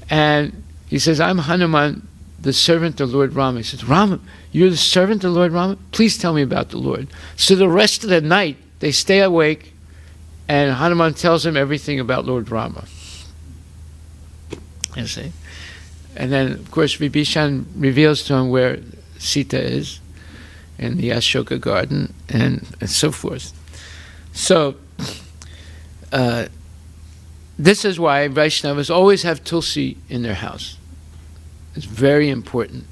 and he says, "I'm Hanuman, the servant of Lord Rama. He says, Rama, you're the servant of Lord Rama? Please tell me about the Lord. So the rest of the night, they stay awake, and Hanuman tells him everything about Lord Rama. You see? And then, of course, Vibhishan reveals to him where Sita is in the Ashoka garden, and so forth. So, this is why Vaishnavas always have Tulsi in their house. It's very important.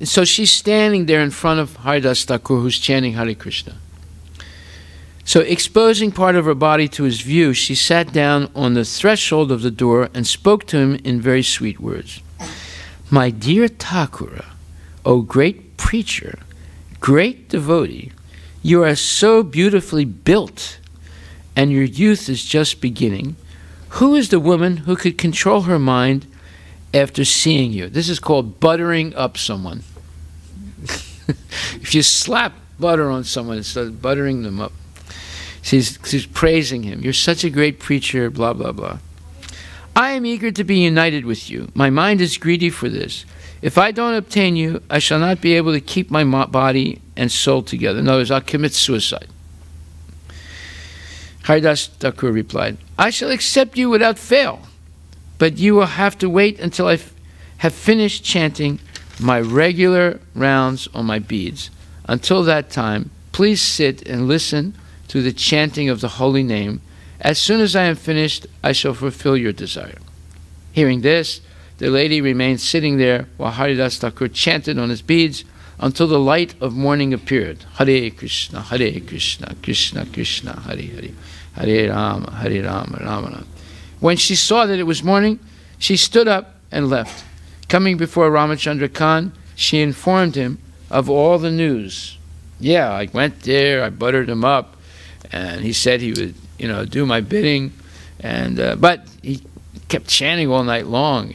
So she's standing there in front of Haridas Thakur, who's chanting Hare Krishna. So exposing part of her body to his view, she sat down on the threshold of the door and spoke to him in very sweet words. My dear Thakura, O great preacher, great devotee, you are so beautifully built, and your youth is just beginning. Who is the woman who could control her mind after seeing you? This is called buttering up someone. If you slap butter on someone, it's buttering them up. She's praising him. You're such a great preacher, blah, blah, blah. I am eager to be united with you. My mind is greedy for this. If I don't obtain you, I shall not be able to keep my body and soul together. In other words, I'll commit suicide. Haridas Thakur replied, I shall accept you without fail, but you will have to wait until I have finished chanting my regular rounds on my beads. Until that time, please sit and listen to the chanting of the holy name. As soon as I am finished, I shall fulfill your desire. Hearing this, the lady remained sitting there while Haridas Thakur chanted on his beads until the light of morning appeared. Hare Krishna, Krishna Krishna, Hare Hare, Hare Rama, Rama Rama. When she saw that it was morning, she stood up and left. Coming before Ramachandra Khan, she informed him of all the news. Yeah, I went there, I buttered him up, and he said he would, do my bidding, and but he kept chanting all night long.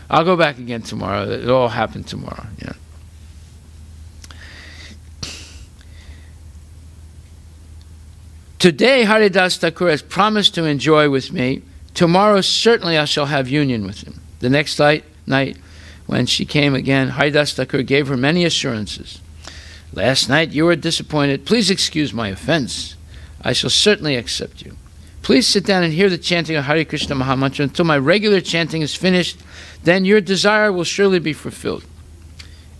I'll go back again tomorrow. It all happened tomorrow. Today, Haridas Thakur has promised to enjoy with me. Tomorrow, certainly, I shall have union with him. The next night, when she came again, Haridas Thakur gave her many assurances. Last night, you were disappointed. Please excuse my offense. I shall certainly accept you. Please sit down and hear the chanting of Hare Krishna Mahamantra until my regular chanting is finished. Then your desire will surely be fulfilled.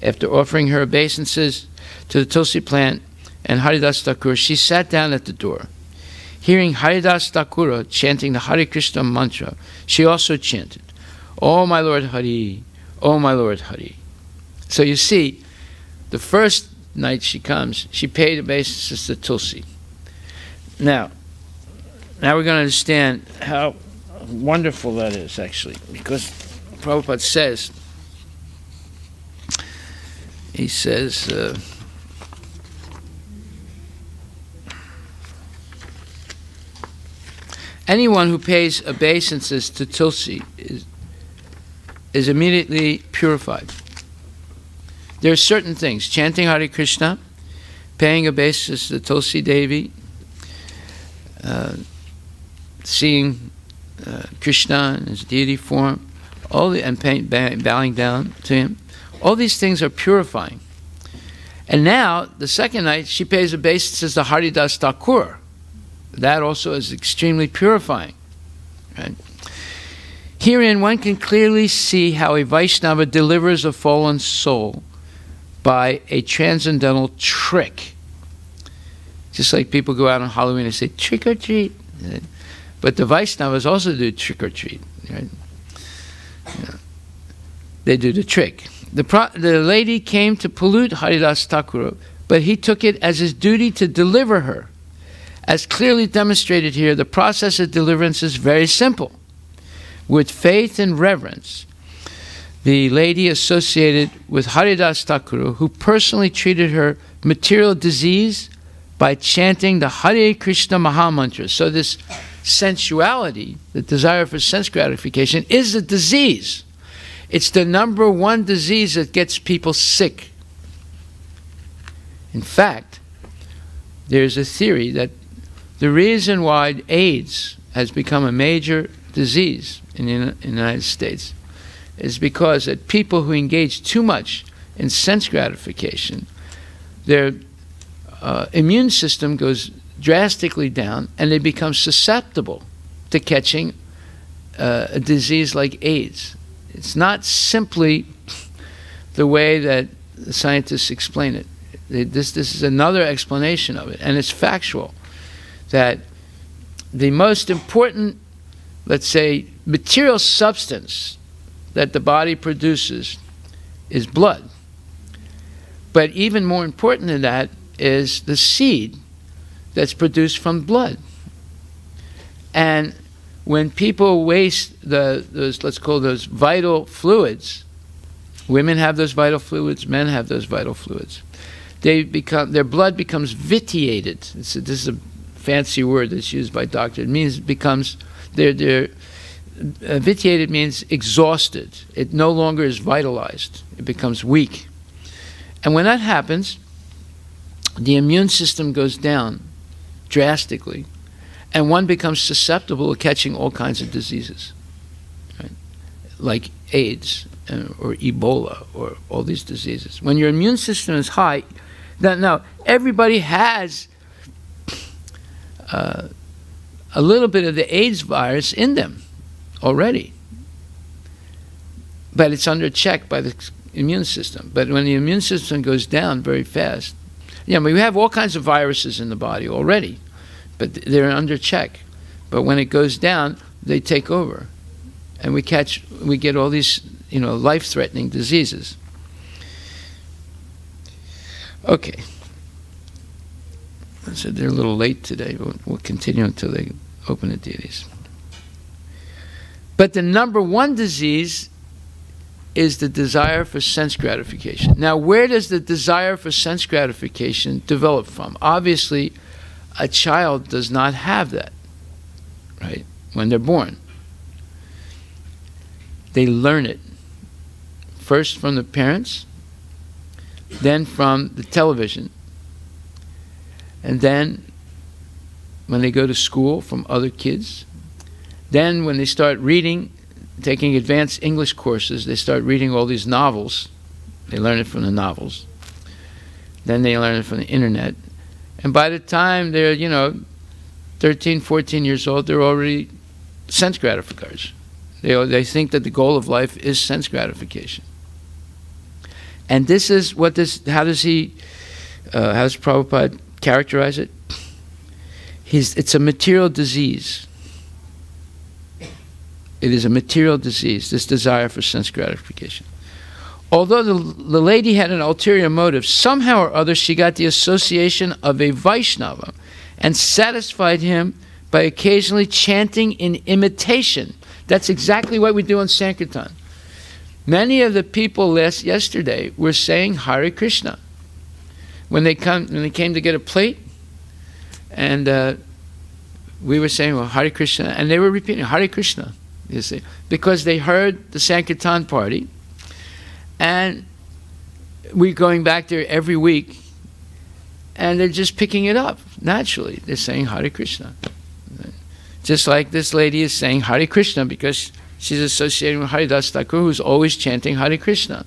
After offering her obeisances to the Tulsi plant and Haridas Thakur, she sat down at the door. Hearing Haridas Thakur chanting the Hare Krishna mantra, she also chanted, Oh my Lord Hari, Oh my Lord Hari. So you see, the first night she comes, she paid obeisances to Tulsi. Now we're going to understand how wonderful that is, actually, because Prabhupada says, he says, anyone who pays obeisances to Tulsi is immediately purified. There are certain things, chanting Hare Krishna, paying obeisances to Tulsi Devi, seeing Krishna in his deity form, and bowing down to him. All these things are purifying. And now, the second night, she pays obeisances to Haridas Thakur. That also is extremely purifying. Right? Herein, one can clearly see how a Vaishnava delivers a fallen soul by a transcendental trick. Just like people go out on Halloween and say, trick or treat. But the Vaishnavas also do trick or treat. Right? They do the trick. The lady came to pollute Haridas Thakur, but he took it as his duty to deliver her. As clearly demonstrated here, the process of deliverance is very simple. With faith and reverence, the lady associated with Haridas Thakur, who personally treated her material disease by chanting the Hare Krishna Mahamantra. So this sensuality, the desire for sense gratification, is a disease. It's the #1 disease that gets people sick. In fact, there's a theory that the reason why AIDS has become a major disease in the United States is because that people who engage too much in sense gratification, their immune system goes drastically down, and they become susceptible to catching a disease like AIDS. It's not simply the way that the scientists explain it. This is another explanation of it, and it's factual, that the most important, let's say, material substance that the body produces is blood. But even more important than that is the seed that's produced from blood. And when people waste those, let's call those vital fluids, women have those vital fluids, men have those vital fluids, their blood becomes vitiated. This is a fancy word that's used by doctors. It means vitiated means exhausted. It no longer is vitalized. It becomes weak. And when that happens, the immune system goes down drastically, and one becomes susceptible to catching all kinds of diseases, right? Like AIDS or Ebola or all these diseases. When your immune system is high, now everybody has a little bit of the AIDS virus in them already, but it's under check by the immune system. But when the immune system goes down very fast, we have all kinds of viruses in the body already, but they're under check. But when it goes down, they take over, and we get all these, life-threatening diseases. Okay. So they're a little late today. We'll continue until they open the deities. But the number one disease is the desire for sense gratification. Now, where does the desire for sense gratification develop from? Obviously, a child does not have that, right, when they're born. They learn it, first from the parents, then from the television, and then when they go to school from other kids, then when they start reading, taking advanced English courses, they start reading all these novels. They learn it from the novels. Then they learn it from the internet. And by the time they're, 13, 14 years old, they're already sense gratifiers. They think that the goal of life is sense gratification. And this is what how does Prabhupada characterize it? It's a material disease. It is a material disease, this desire for sense gratification. Although the lady had an ulterior motive, somehow or other she got the association of a Vaishnava and satisfied him by occasionally chanting in imitation. That's exactly what we do on Sankirtan. Many of the people yesterday were saying Hare Krishna. When they came to get a plate, and we were saying, well, Hare Krishna, and they were repeating Hare Krishna. You see, because they heard the Sankirtan party, and we're going back there every week, and they're just picking it up naturally. They're saying Hare Krishna, just like this lady is saying Hare Krishna because she's associated with Haridas Thakur, who's always chanting Hare Krishna.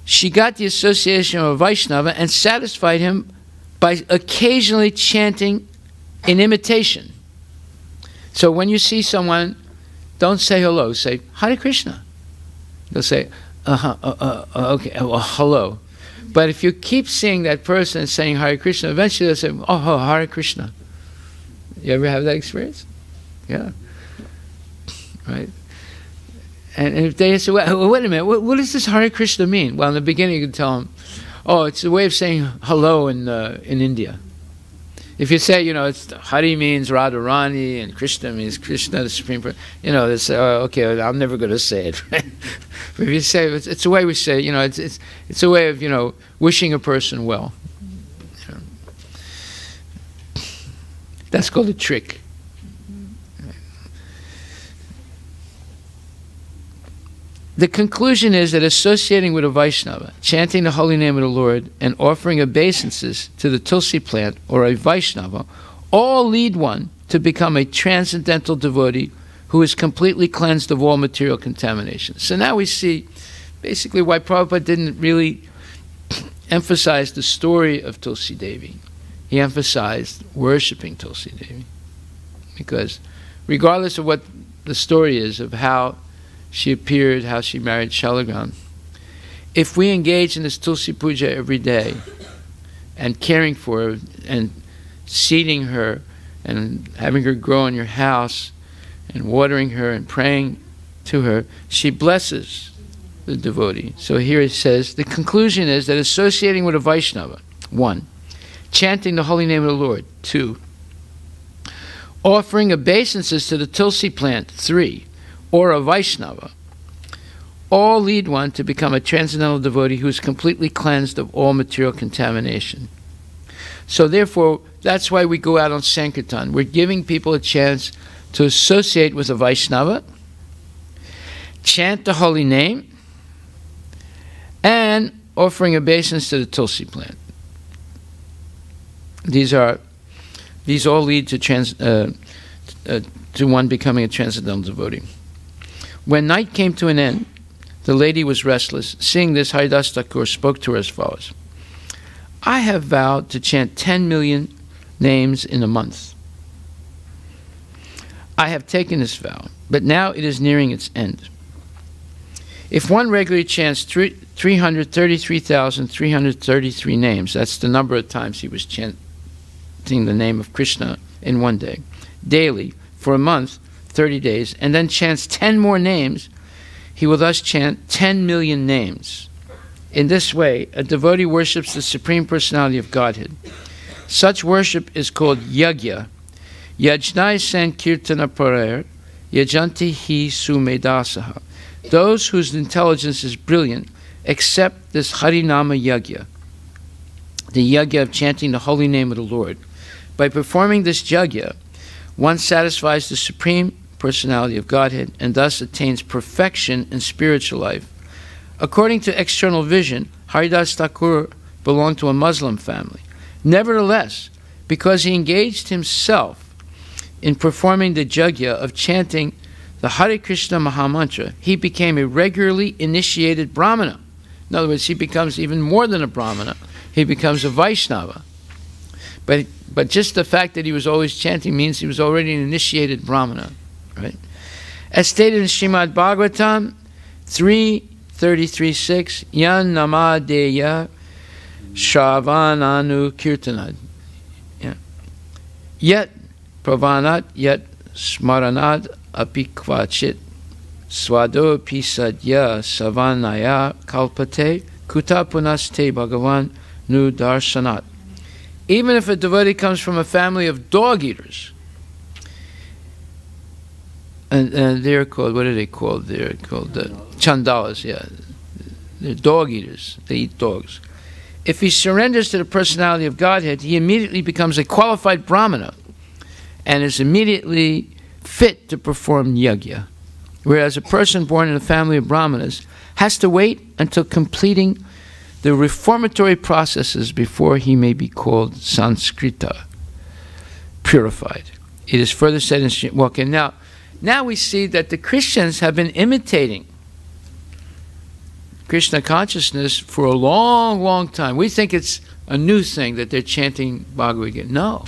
She got the association of a Vaishnava and satisfied him by occasionally chanting in imitation. So when you see someone, don't say hello, say Hare Krishna. They'll say, okay, well, hello. But if you keep seeing that person saying Hare Krishna, eventually they'll say, oh, Hare Krishna. You ever have that experience? Yeah. Right? And if they say, well, wait a minute, what does this Hare Krishna mean? Well, in the beginning you can tell them, oh, it's a way of saying hello in India. If you say, it's Hari means Radharani and Krishna means Krishna, the Supreme Person, they say, oh, okay, I'm never going to say it. But if you say, it's a way we say, it's a way of, wishing a person well. That's called a trick. The conclusion is that associating with a Vaishnava, chanting the holy name of the Lord, and offering obeisances to the Tulsi plant or a Vaishnava all lead one to become a transcendental devotee who is completely cleansed of all material contamination. So now we see basically why Prabhupada didn't really emphasize the story of Tulsi Devi. He emphasized worshipping Tulsi Devi. Because regardless of what the story is of how she appeared, how she married Shalagram, if we engage in this Tulsi Puja every day and caring for her and seeding her and having her grow in your house and watering her and praying to her, she blesses the devotee. So here it says, the conclusion is that associating with a Vaishnava, 1, chanting the holy name of the Lord, 2, offering obeisances to the Tulsi plant, 3, or a Vaishnava, all lead one to become a transcendental devotee who is completely cleansed of all material contamination. So therefore, that's why we go out on Sankirtan. We're giving people a chance to associate with a Vaishnava, chant the holy name, and offering obeisance to the Tulsi plant. These all lead to one becoming a transcendental devotee. When night came to an end, the lady was restless. Seeing this, Haridas Thakur spoke to her as follows: I have vowed to chant 10 million names in a month. I have taken this vow, but now it is nearing its end. If one regularly chants 333,333 names, that's the number of times he was chanting the name of Krishna in one day, daily, for a month, 30 days, and then chants 10 more names, he will thus chant 10 million names. In this way, a devotee worships the Supreme Personality of Godhead. Such worship is called yajna. Yajnai sankirtana parer, yajanti hi sumedasaha. Those whose intelligence is brilliant accept this Harinama yajna, the yajna of chanting the holy name of the Lord. By performing this yajna, one satisfies the Supreme Personality of Godhead and thus attains perfection in spiritual life. According to external vision, Haridas Thakur belonged to a Muslim family. Nevertheless, because he engaged himself in performing the yajna of chanting the Hare Krishna Mahamantra, he became a regularly initiated Brahmana. In other words, he becomes even more than a Brahmana. He becomes a Vaishnava. But just the fact that he was always chanting means he was already an initiated Brahmana. Right? As stated in Srimad Bhagavatam 3:33-6, Yan Namadeya Shravananu Kirtanad. Yet Pravanat, yet Smaranad Apikvachit Swado Pisadya Savanaya Kalpate Kuta Punaste Bhagavan Nu Darshanat. Even if a devotee comes from a family of dog eaters, and they're called, what are they called? They're called chandalas, yeah. They're dog eaters. They eat dogs. If he surrenders to the personality of Godhead, he immediately becomes a qualified Brahmana and is immediately fit to perform yajna. Whereas a person born in a family of Brahmanas has to wait until completing the reformatory processes before he may be called Sanskrita, purified. It is further said in Walking. Now we see that the Christians have been imitating Krishna consciousness for a long, long time. We think it's a new thing that they're chanting Bhagavad Gita. No.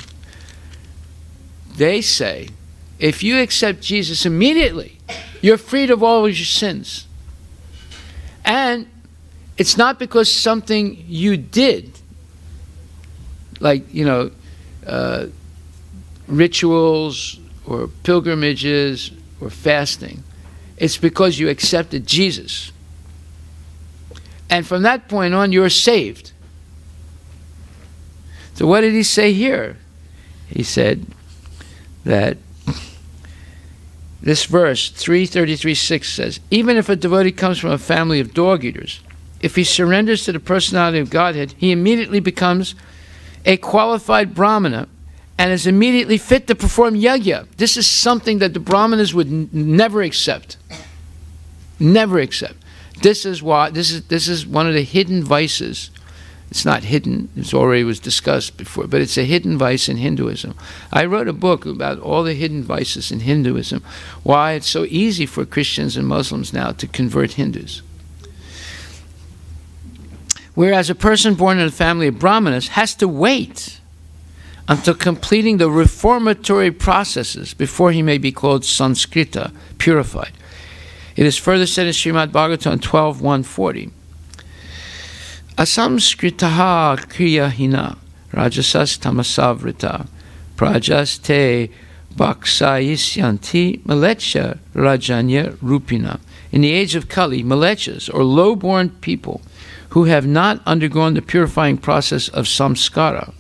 They say, if you accept Jesus immediately, you're freed of all of your sins. And it's not because something you did, like, rituals or pilgrimages or fasting. It's because you accepted Jesus. And from that point on, you're saved. So what did he say here? He said that this verse, 3:33-6 says, even if a devotee comes from a family of dog eaters, if he surrenders to the personality of Godhead, he immediately becomes a qualified Brahmana and is immediately fit to perform yajna. This is something that the Brahmanas would never accept. Never accept. This is why this is one of the hidden vices It's not hidden. It's already was discussed before, but it's a hidden vice in Hinduism. I wrote a book about all the hidden vices in Hinduism, why it's so easy for Christians and Muslims now to convert Hindus. Whereas a person born in a family of Brahmanas has to wait until completing the reformatory processes before he may be called Sanskrita, purified. It is further said in Srimad Bhagavatam 12:140. Asamskritaha kriyahina rajasas tamasavrita prajas te baksayisyanti malecha rajanya rupina. In the age of Kali, malechas, or low-born people who have not undergone the purifying process of samskara,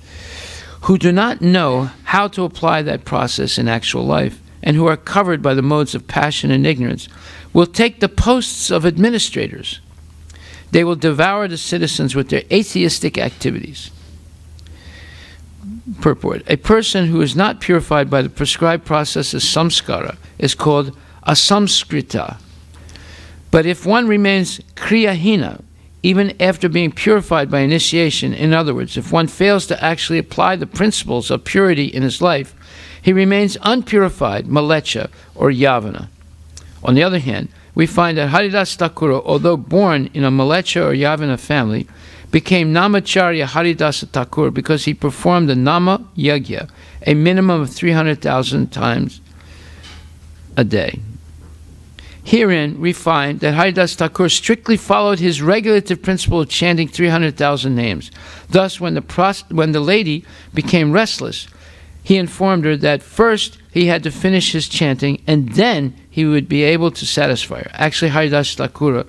who do not know how to apply that process in actual life, and who are covered by the modes of passion and ignorance, will take the posts of administrators. They will devour the citizens with their atheistic activities. Purport. A person who is not purified by the prescribed process of samskara is called asamskrita. But if one remains kriyahina, even after being purified by initiation, in other words, if one fails to actually apply the principles of purity in his life, he remains unpurified, malecha, or yavana. On the other hand, we find that Haridas Thakura, although born in a malecha or yavana family, became Namacharya Haridasa Thakur because he performed the Nama Yagya, a minimum of 300,000 times a day. Herein we find that Haridas Thakur strictly followed his regulative principle of chanting 300,000 names. Thus, when the lady became restless, he informed her that first he had to finish his chanting and then he would be able to satisfy her. Actually, Haridas Thakur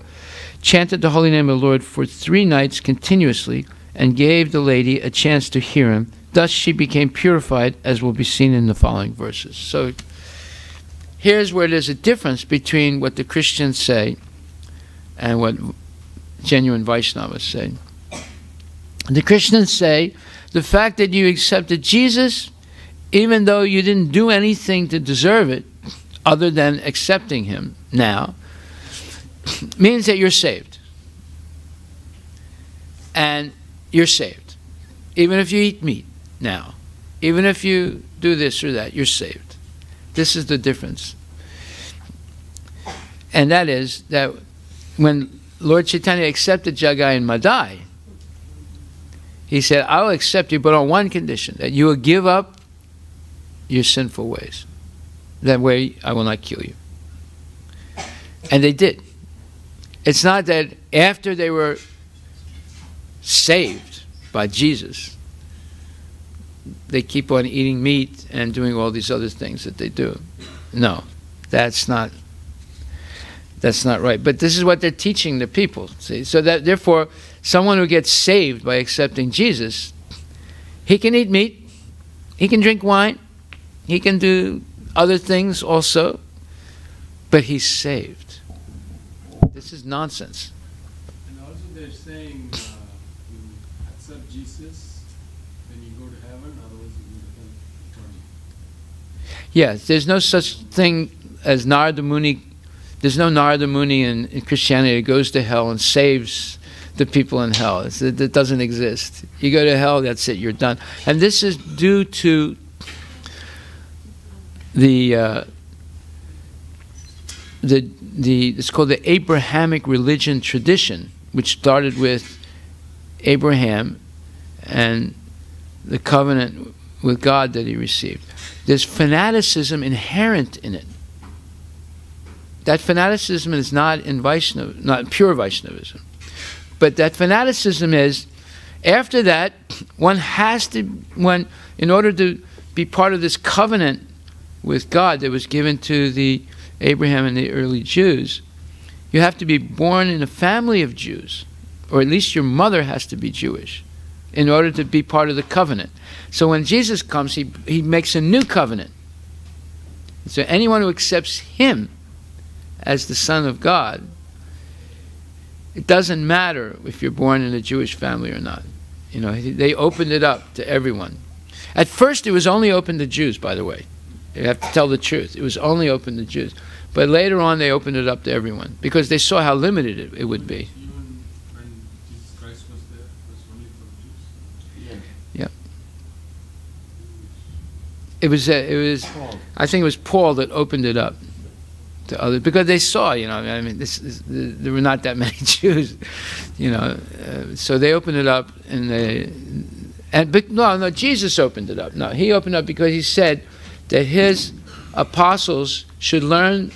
chanted the holy name of the Lord for 3 nights continuously and gave the lady a chance to hear him. Thus she became purified, as will be seen in the following verses. So here's where there's a difference between what the Christians say and what genuine Vaishnavas say. The Christians say the fact that you accepted Jesus, even though you didn't do anything to deserve it, other than accepting him now, means that you're saved. And you're saved. Even if you eat meat now, even if you do this or that, you're saved. This is the difference. And that is that when Lord Chaitanya accepted Jagai and Madai, he said, I will accept you, but on one condition, that you will give up your sinful ways. That way I will not kill you. And they did. It's not that after they were saved by Jesus, they keep on eating meat and doing all these other things that they do. No, that's not right. But this is what they're teaching the people. See, so that therefore, someone who gets saved by accepting Jesus, he can eat meat, he can drink wine, he can do other things also, but he's saved. This is nonsense. And also they're saying you accept Jesus, then you go to heaven, otherwise you go to hell. Yes, there's no such thing as Narada Muni. There's no Narada Muni in Christianity that goes to hell and saves the people in hell. It doesn't exist. You go to hell, that's it, you're done. And this is due to it's called the Abrahamic religion tradition, which started with Abraham and the covenant with God that he received. There's fanaticism inherent in it. That fanaticism is not in Vaishnava, not pure Vaishnavism. But that fanaticism is, after that, one has to, in order to be part of this covenant with God that was given to the Abraham and the early Jews, you have to be born in a family of Jews, or at least your mother has to be Jewish, in order to be part of the covenant. So when Jesus comes, he makes a new covenant. So anyone who accepts him as the Son of God, it doesn't matter if you're born in a Jewish family or not. You know, they opened it up to everyone. At first, it was only open to Jews, by the way. You have to tell the truth. It was only open to Jews. But later on, they opened it up to everyone because they saw how limited it would be. Even when Jesus Christ was there, it was only for It was Paul. I think it was Paul that opened it up to others, because they saw, I mean, there were not that many Jews, so they opened it up, but no, Jesus opened it up. No, he opened it up because he said that his apostles should learn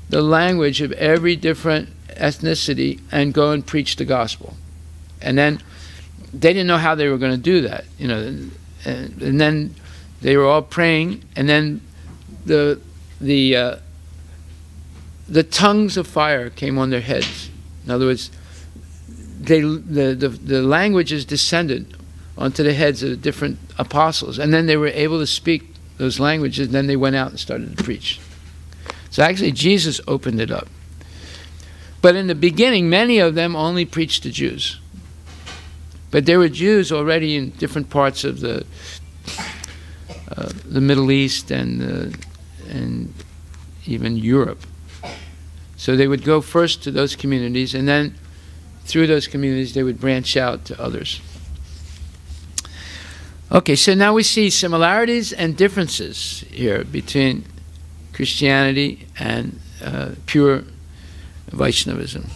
the language of every different ethnicity and go and preach the gospel. And then they didn't know how they were going to do that, and then they were all praying, and then the tongues of fire came on their heads. In other words, the languages descended onto the heads of the different apostles, and then they were able to speak those languages, and then they went out and started to preach. So actually Jesus opened it up. But in the beginning, many of them only preached to Jews. But there were Jews already in different parts of the Middle East and even Europe. So they would go first to those communities, and then through those communities they would branch out to others. Okay, so now we see similarities and differences here between Christianity and pure Vaishnavism.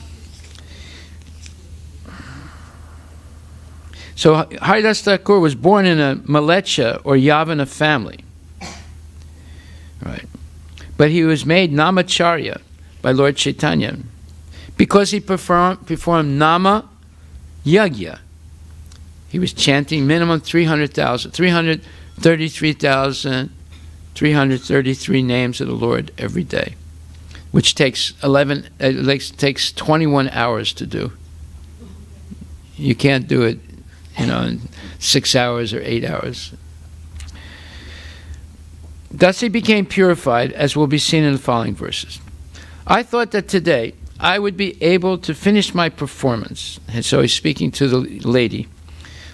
So Haridas Thakur was born in a Malecha or Yavana family, right? But he was made Namacharya by Lord Chaitanya because he performed Nama Yagya. He was chanting minimum 333,333 names of the Lord every day, which takes 21 hours to do. You can't do it, in 6 hours or 8 hours. Thus he became purified, as will be seen in the following verses. I thought that today I would be able to finish my performance, and so he's speaking to the lady,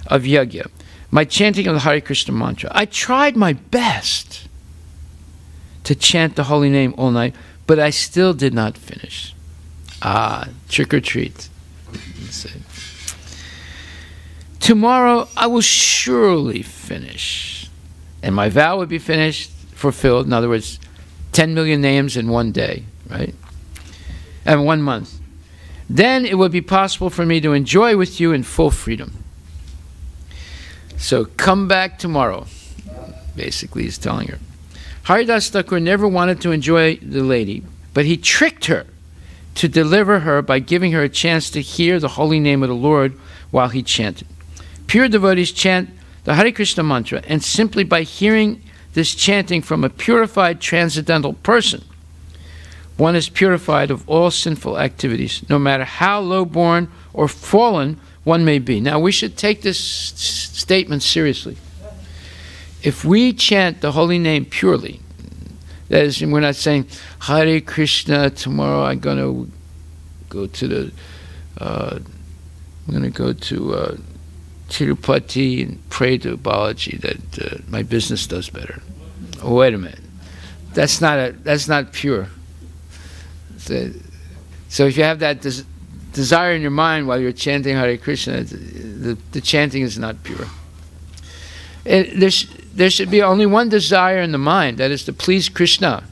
of Yagya, my chanting of the Hare Krishna mantra. I tried my best to chant the holy name all night, but I still did not finish. Trick or treat. Tomorrow I will surely finish, and my vow would be fulfilled. In other words, 10 million names in one day, right? And 1 month. Then it would be possible for me to enjoy with you in full freedom. So come back tomorrow, basically he's telling her. Haridas Thakur never wanted to enjoy the lady, but he tricked her to deliver her by giving her a chance to hear the holy name of the Lord while he chanted. Pure devotees chant the Hare Krishna mantra, and simply by hearing this chanting from a purified transcendental person, one is purified of all sinful activities, no matter how low-born or fallen one may be. Now, we should take this statement seriously. If we chant the holy name purely, that is, we're not saying, Hare Krishna, tomorrow I'm going to go to Tirupati and pray to Balaji that my business does better. Oh, wait a minute. That's not pure. So if you have that desire in your mind while you're chanting Hare Krishna, the chanting is not pure. There should be only one desire in the mind, that is to please Krishna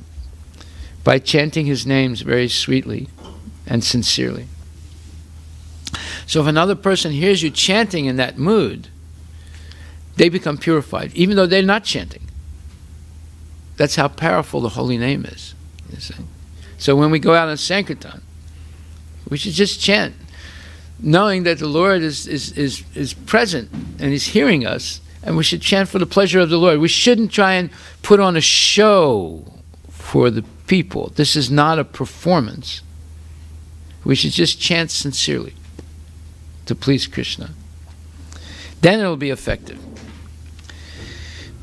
by chanting his names very sweetly and sincerely. So if another person hears you chanting in that mood, they become purified, even though they're not chanting. That's how powerful the holy name is. You see? So when we go out on Sankirtan, we should just chant, knowing that the Lord is present and he's hearing us, and we should chant for the pleasure of the Lord. We shouldn't try and put on a show for the people. This is not a performance. We should just chant sincerely to please Krishna. Then it will be effective.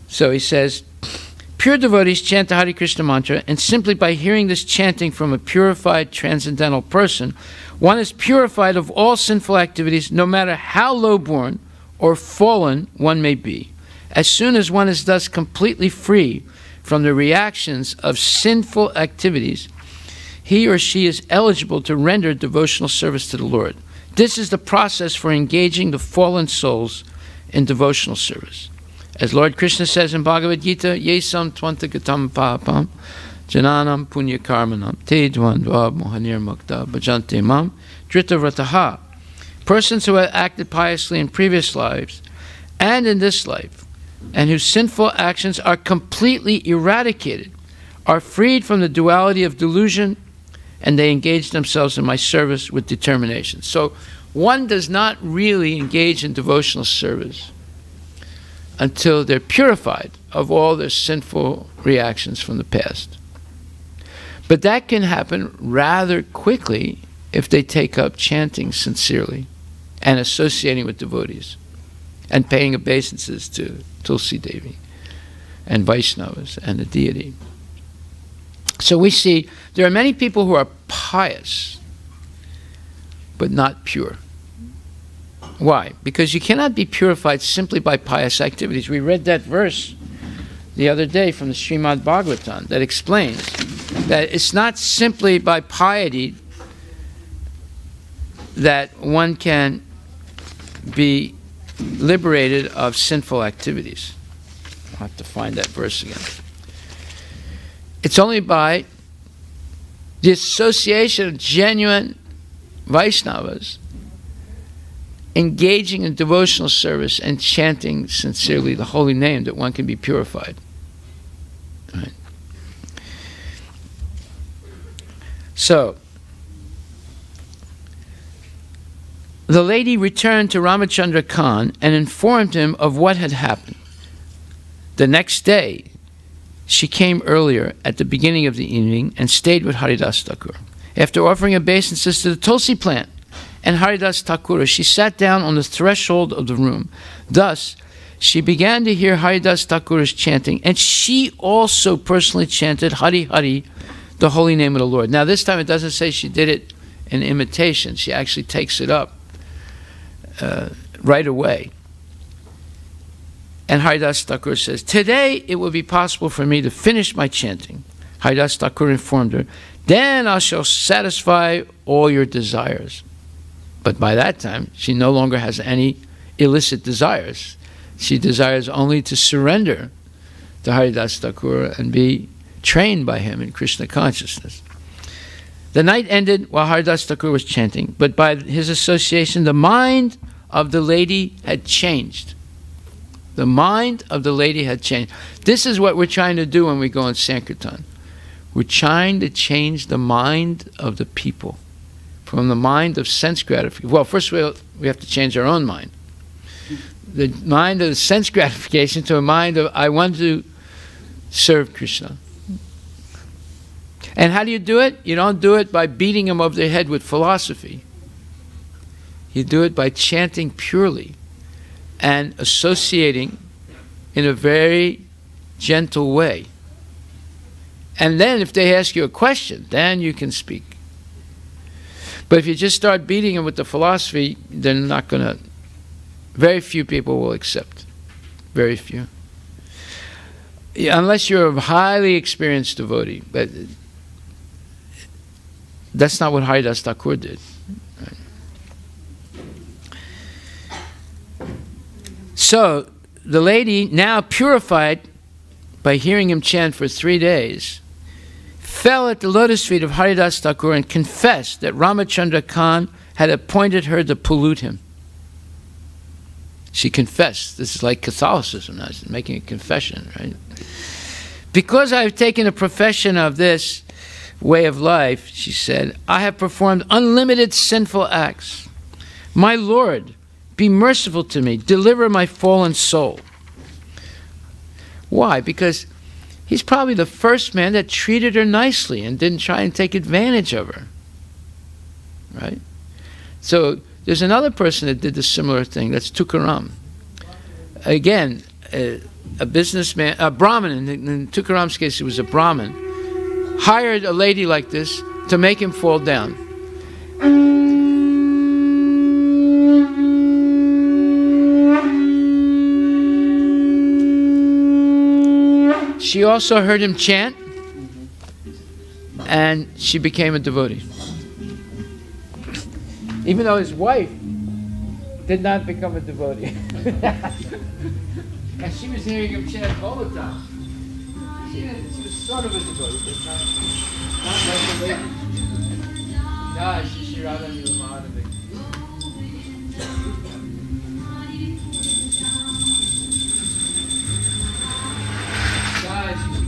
So he says, pure devotees chant the Hare Krishna mantra, and simply by hearing this chanting from a purified transcendental person, one is purified of all sinful activities, no matter how low-born or fallen one may be. As soon as one is thus completely free from the reactions of sinful activities, he or she is eligible to render devotional service to the Lord. This is the process for engaging the fallen souls in devotional service. As Lord Krishna says in Bhagavad Gita, Yesam Twantagatam Papam Jananam Punya Karmanam Te Dvandva Mohanir Mukta Bhajante Mam Drita Vrataha. Persons who have acted piously in previous lives and in this life, and whose sinful actions are completely eradicated, are freed from the duality of delusion, and they engage themselves in my service with determination. So one does not really engage in devotional service until they're purified of all their sinful reactions from the past. But that can happen rather quickly if they take up chanting sincerely and associating with devotees and paying obeisances to Tulsi Devi and Vaishnavas and the deity. So we see there are many people who are pious but not pure. Why? Because you cannot be purified simply by pious activities. We read that verse the other day from the Srimad Bhagavatam that explains that it's not simply by piety that one can be liberated of sinful activities. I'll have to find that verse again. It's only by the association of genuine Vaishnavas engaging in devotional service and chanting sincerely the holy name that one can be purified. Right. So, the lady returned to Ramachandra Khan and informed him of what had happened. The next day, she came earlier at the beginning of the evening and stayed with Haridas Thakur. After offering obeisances to the Tulsi plant and Haridas Thakur, she sat down on the threshold of the room. Thus, she began to hear Haridas Thakur's chanting, and she also personally chanted Hari Hari, the holy name of the Lord. Now this time it doesn't say she did it in imitation. She actually takes it up right away. And Haridas Thakur says, "Today it will be possible for me to finish my chanting." Haridas Thakur informed her, "Then I shall satisfy all your desires." But by that time, she no longer has any illicit desires. She desires only to surrender to Haridas Thakur and be trained by him in Krishna consciousness. The night ended while Haridas Thakur was chanting, but by his association, the mind of the lady had changed. The mind of the lady had changed. This is what we're trying to do when we go in Sankirtan. We're trying to change the mind of the people from the mind of sense gratification. Well, first we have to change our own mind. The mind of sense gratification to a mind of, I want to serve Krishna. And how do you do it? You don't do it by beating them over the head with philosophy. You do it by chanting purely and associating in a very gentle way. And then if they ask you a question, then you can speak. But if you just start beating them with the philosophy, they're not going to, very few people will accept. Very few. Yeah, unless you're a highly experienced devotee. But that's not what Haridas Thakur did. Right. So, the lady, now purified by hearing him chant for 3 days, fell at the lotus feet of Haridas Thakur and confessed that Ramachandra Khan had appointed her to pollute him. She confessed. This is like Catholicism now, she's making a confession, right? "Because I have taken a profession of this way of life," she said, "I have performed unlimited sinful acts. My Lord, be merciful to me, deliver my fallen soul." Why? Because he's probably the first man that treated her nicely and didn't try and take advantage of her. Right? So there's another person that did the similar thing. That's Tukaram. Again, a businessman, a Brahmin, in Tukaram's case he was a Brahmin, hired a lady like this to make him fall down. She also heard him chant, and she became a devotee. Even though his wife did not become a devotee. And she was hearing him chant all the time. She was sort of visible, but not regularly. Jai Shri Radha Nilamadava. Jai Shri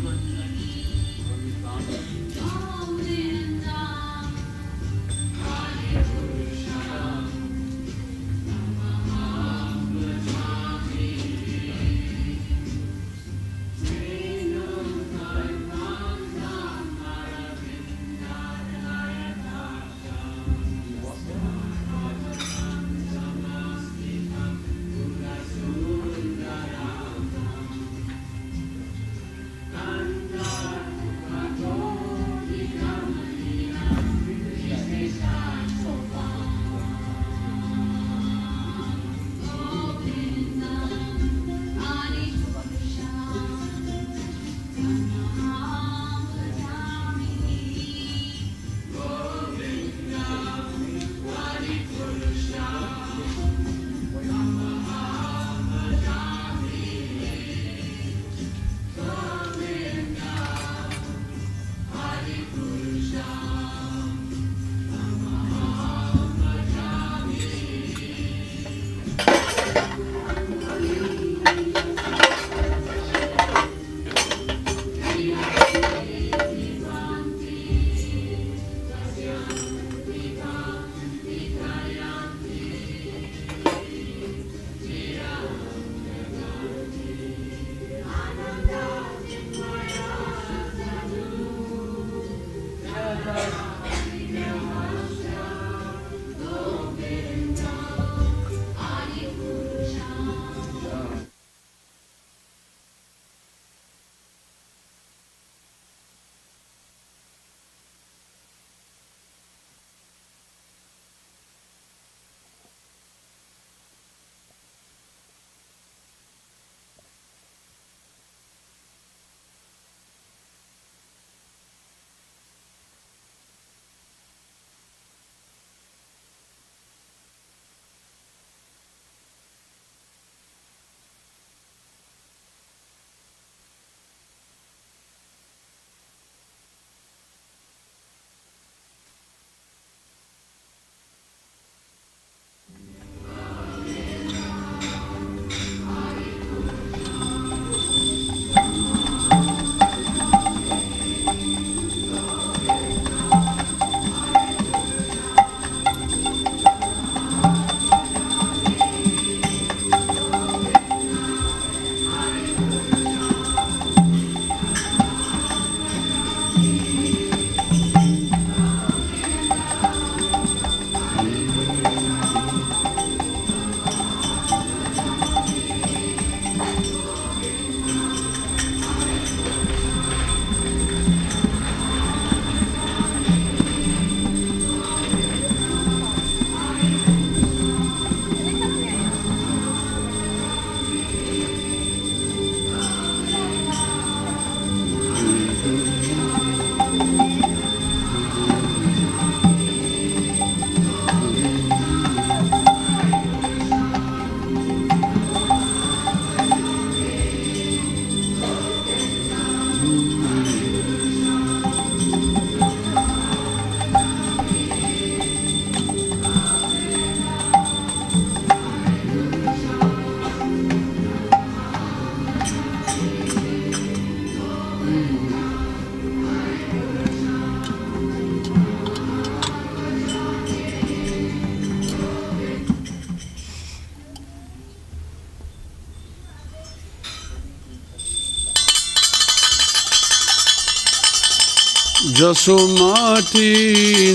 Jasumati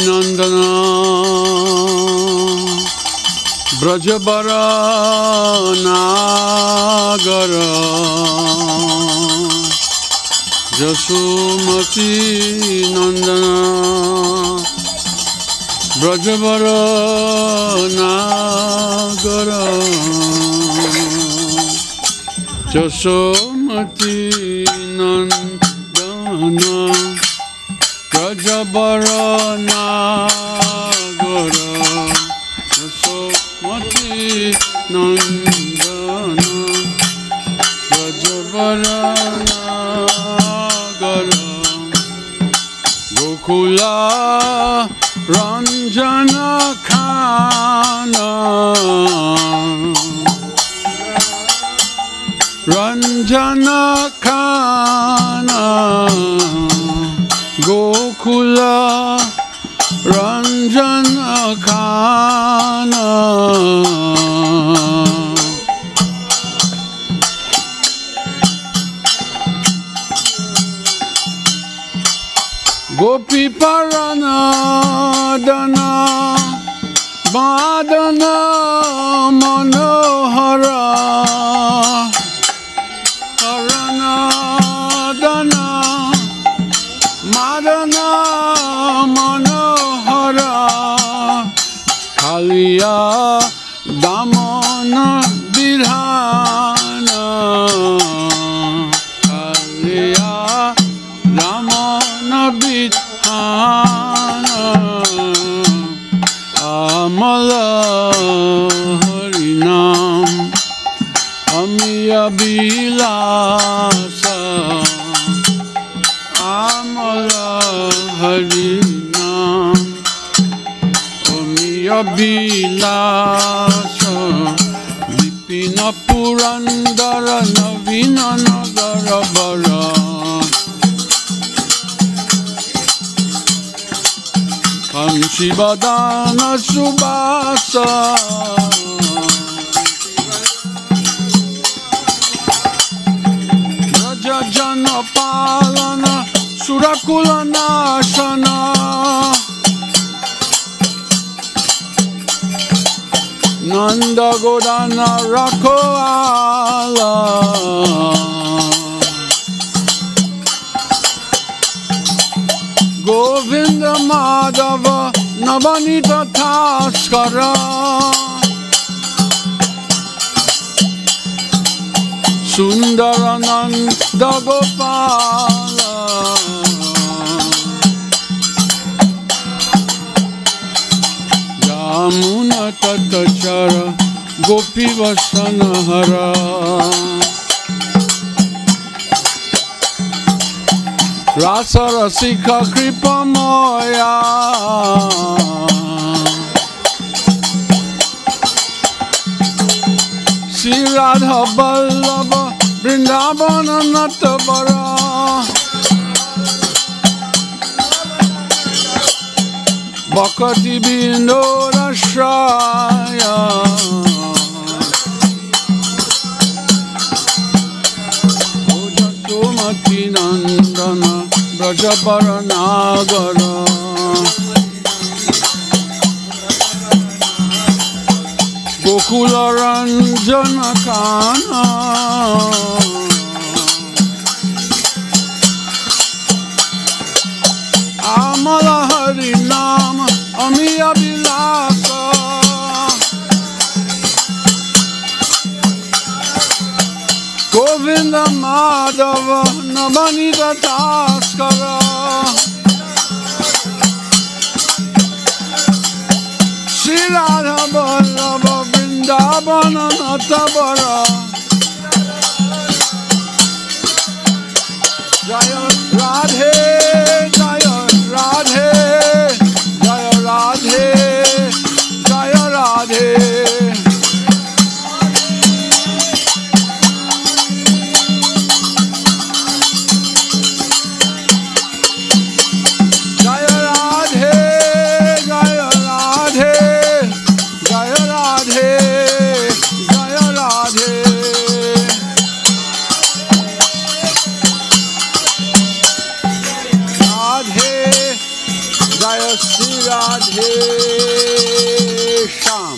Nandana Brajabara Nagara Jasumati Nandana Brajabara Nagara Jasumati Nandana Brajabara Nagara Jasumati Nandana Ranjana Khana Ranjana Khana Gokula Ranjana Khana Gopi Parana Dana Madana Manohara Parana Dana Madana Manohara Kaliya Damana Bidhana Kaliya Damana Bidhana Amala Harinam Amiya Bilasa Amala Harinam Amiya Bilasa Vipina Purandara Navina Nagara Bara Kamshibadana Subasa Raja Jana Palana Surakula Nashana Nanda Godana Rakoala Govinda Madhava Navanita Taskara Sundarananda Gopala Yamuna Tatachara Gopi Vasanahara Rasa Rasika Kripa Moya Sri Radha Vallabha Vrindavana Natabara Bhakati Bindoda Shraya Ojasomati Nandana Brajaparanagara Gokula Ranjana Kana Amala Harinam Amiya Bilasa Govinda Madhava Namanita Taskara Sri Radha Vallabha Vrindavana Natabara Jaya Radhe Jaya Radhe Jaya Radhe Jaya Radhe Radhe Sham.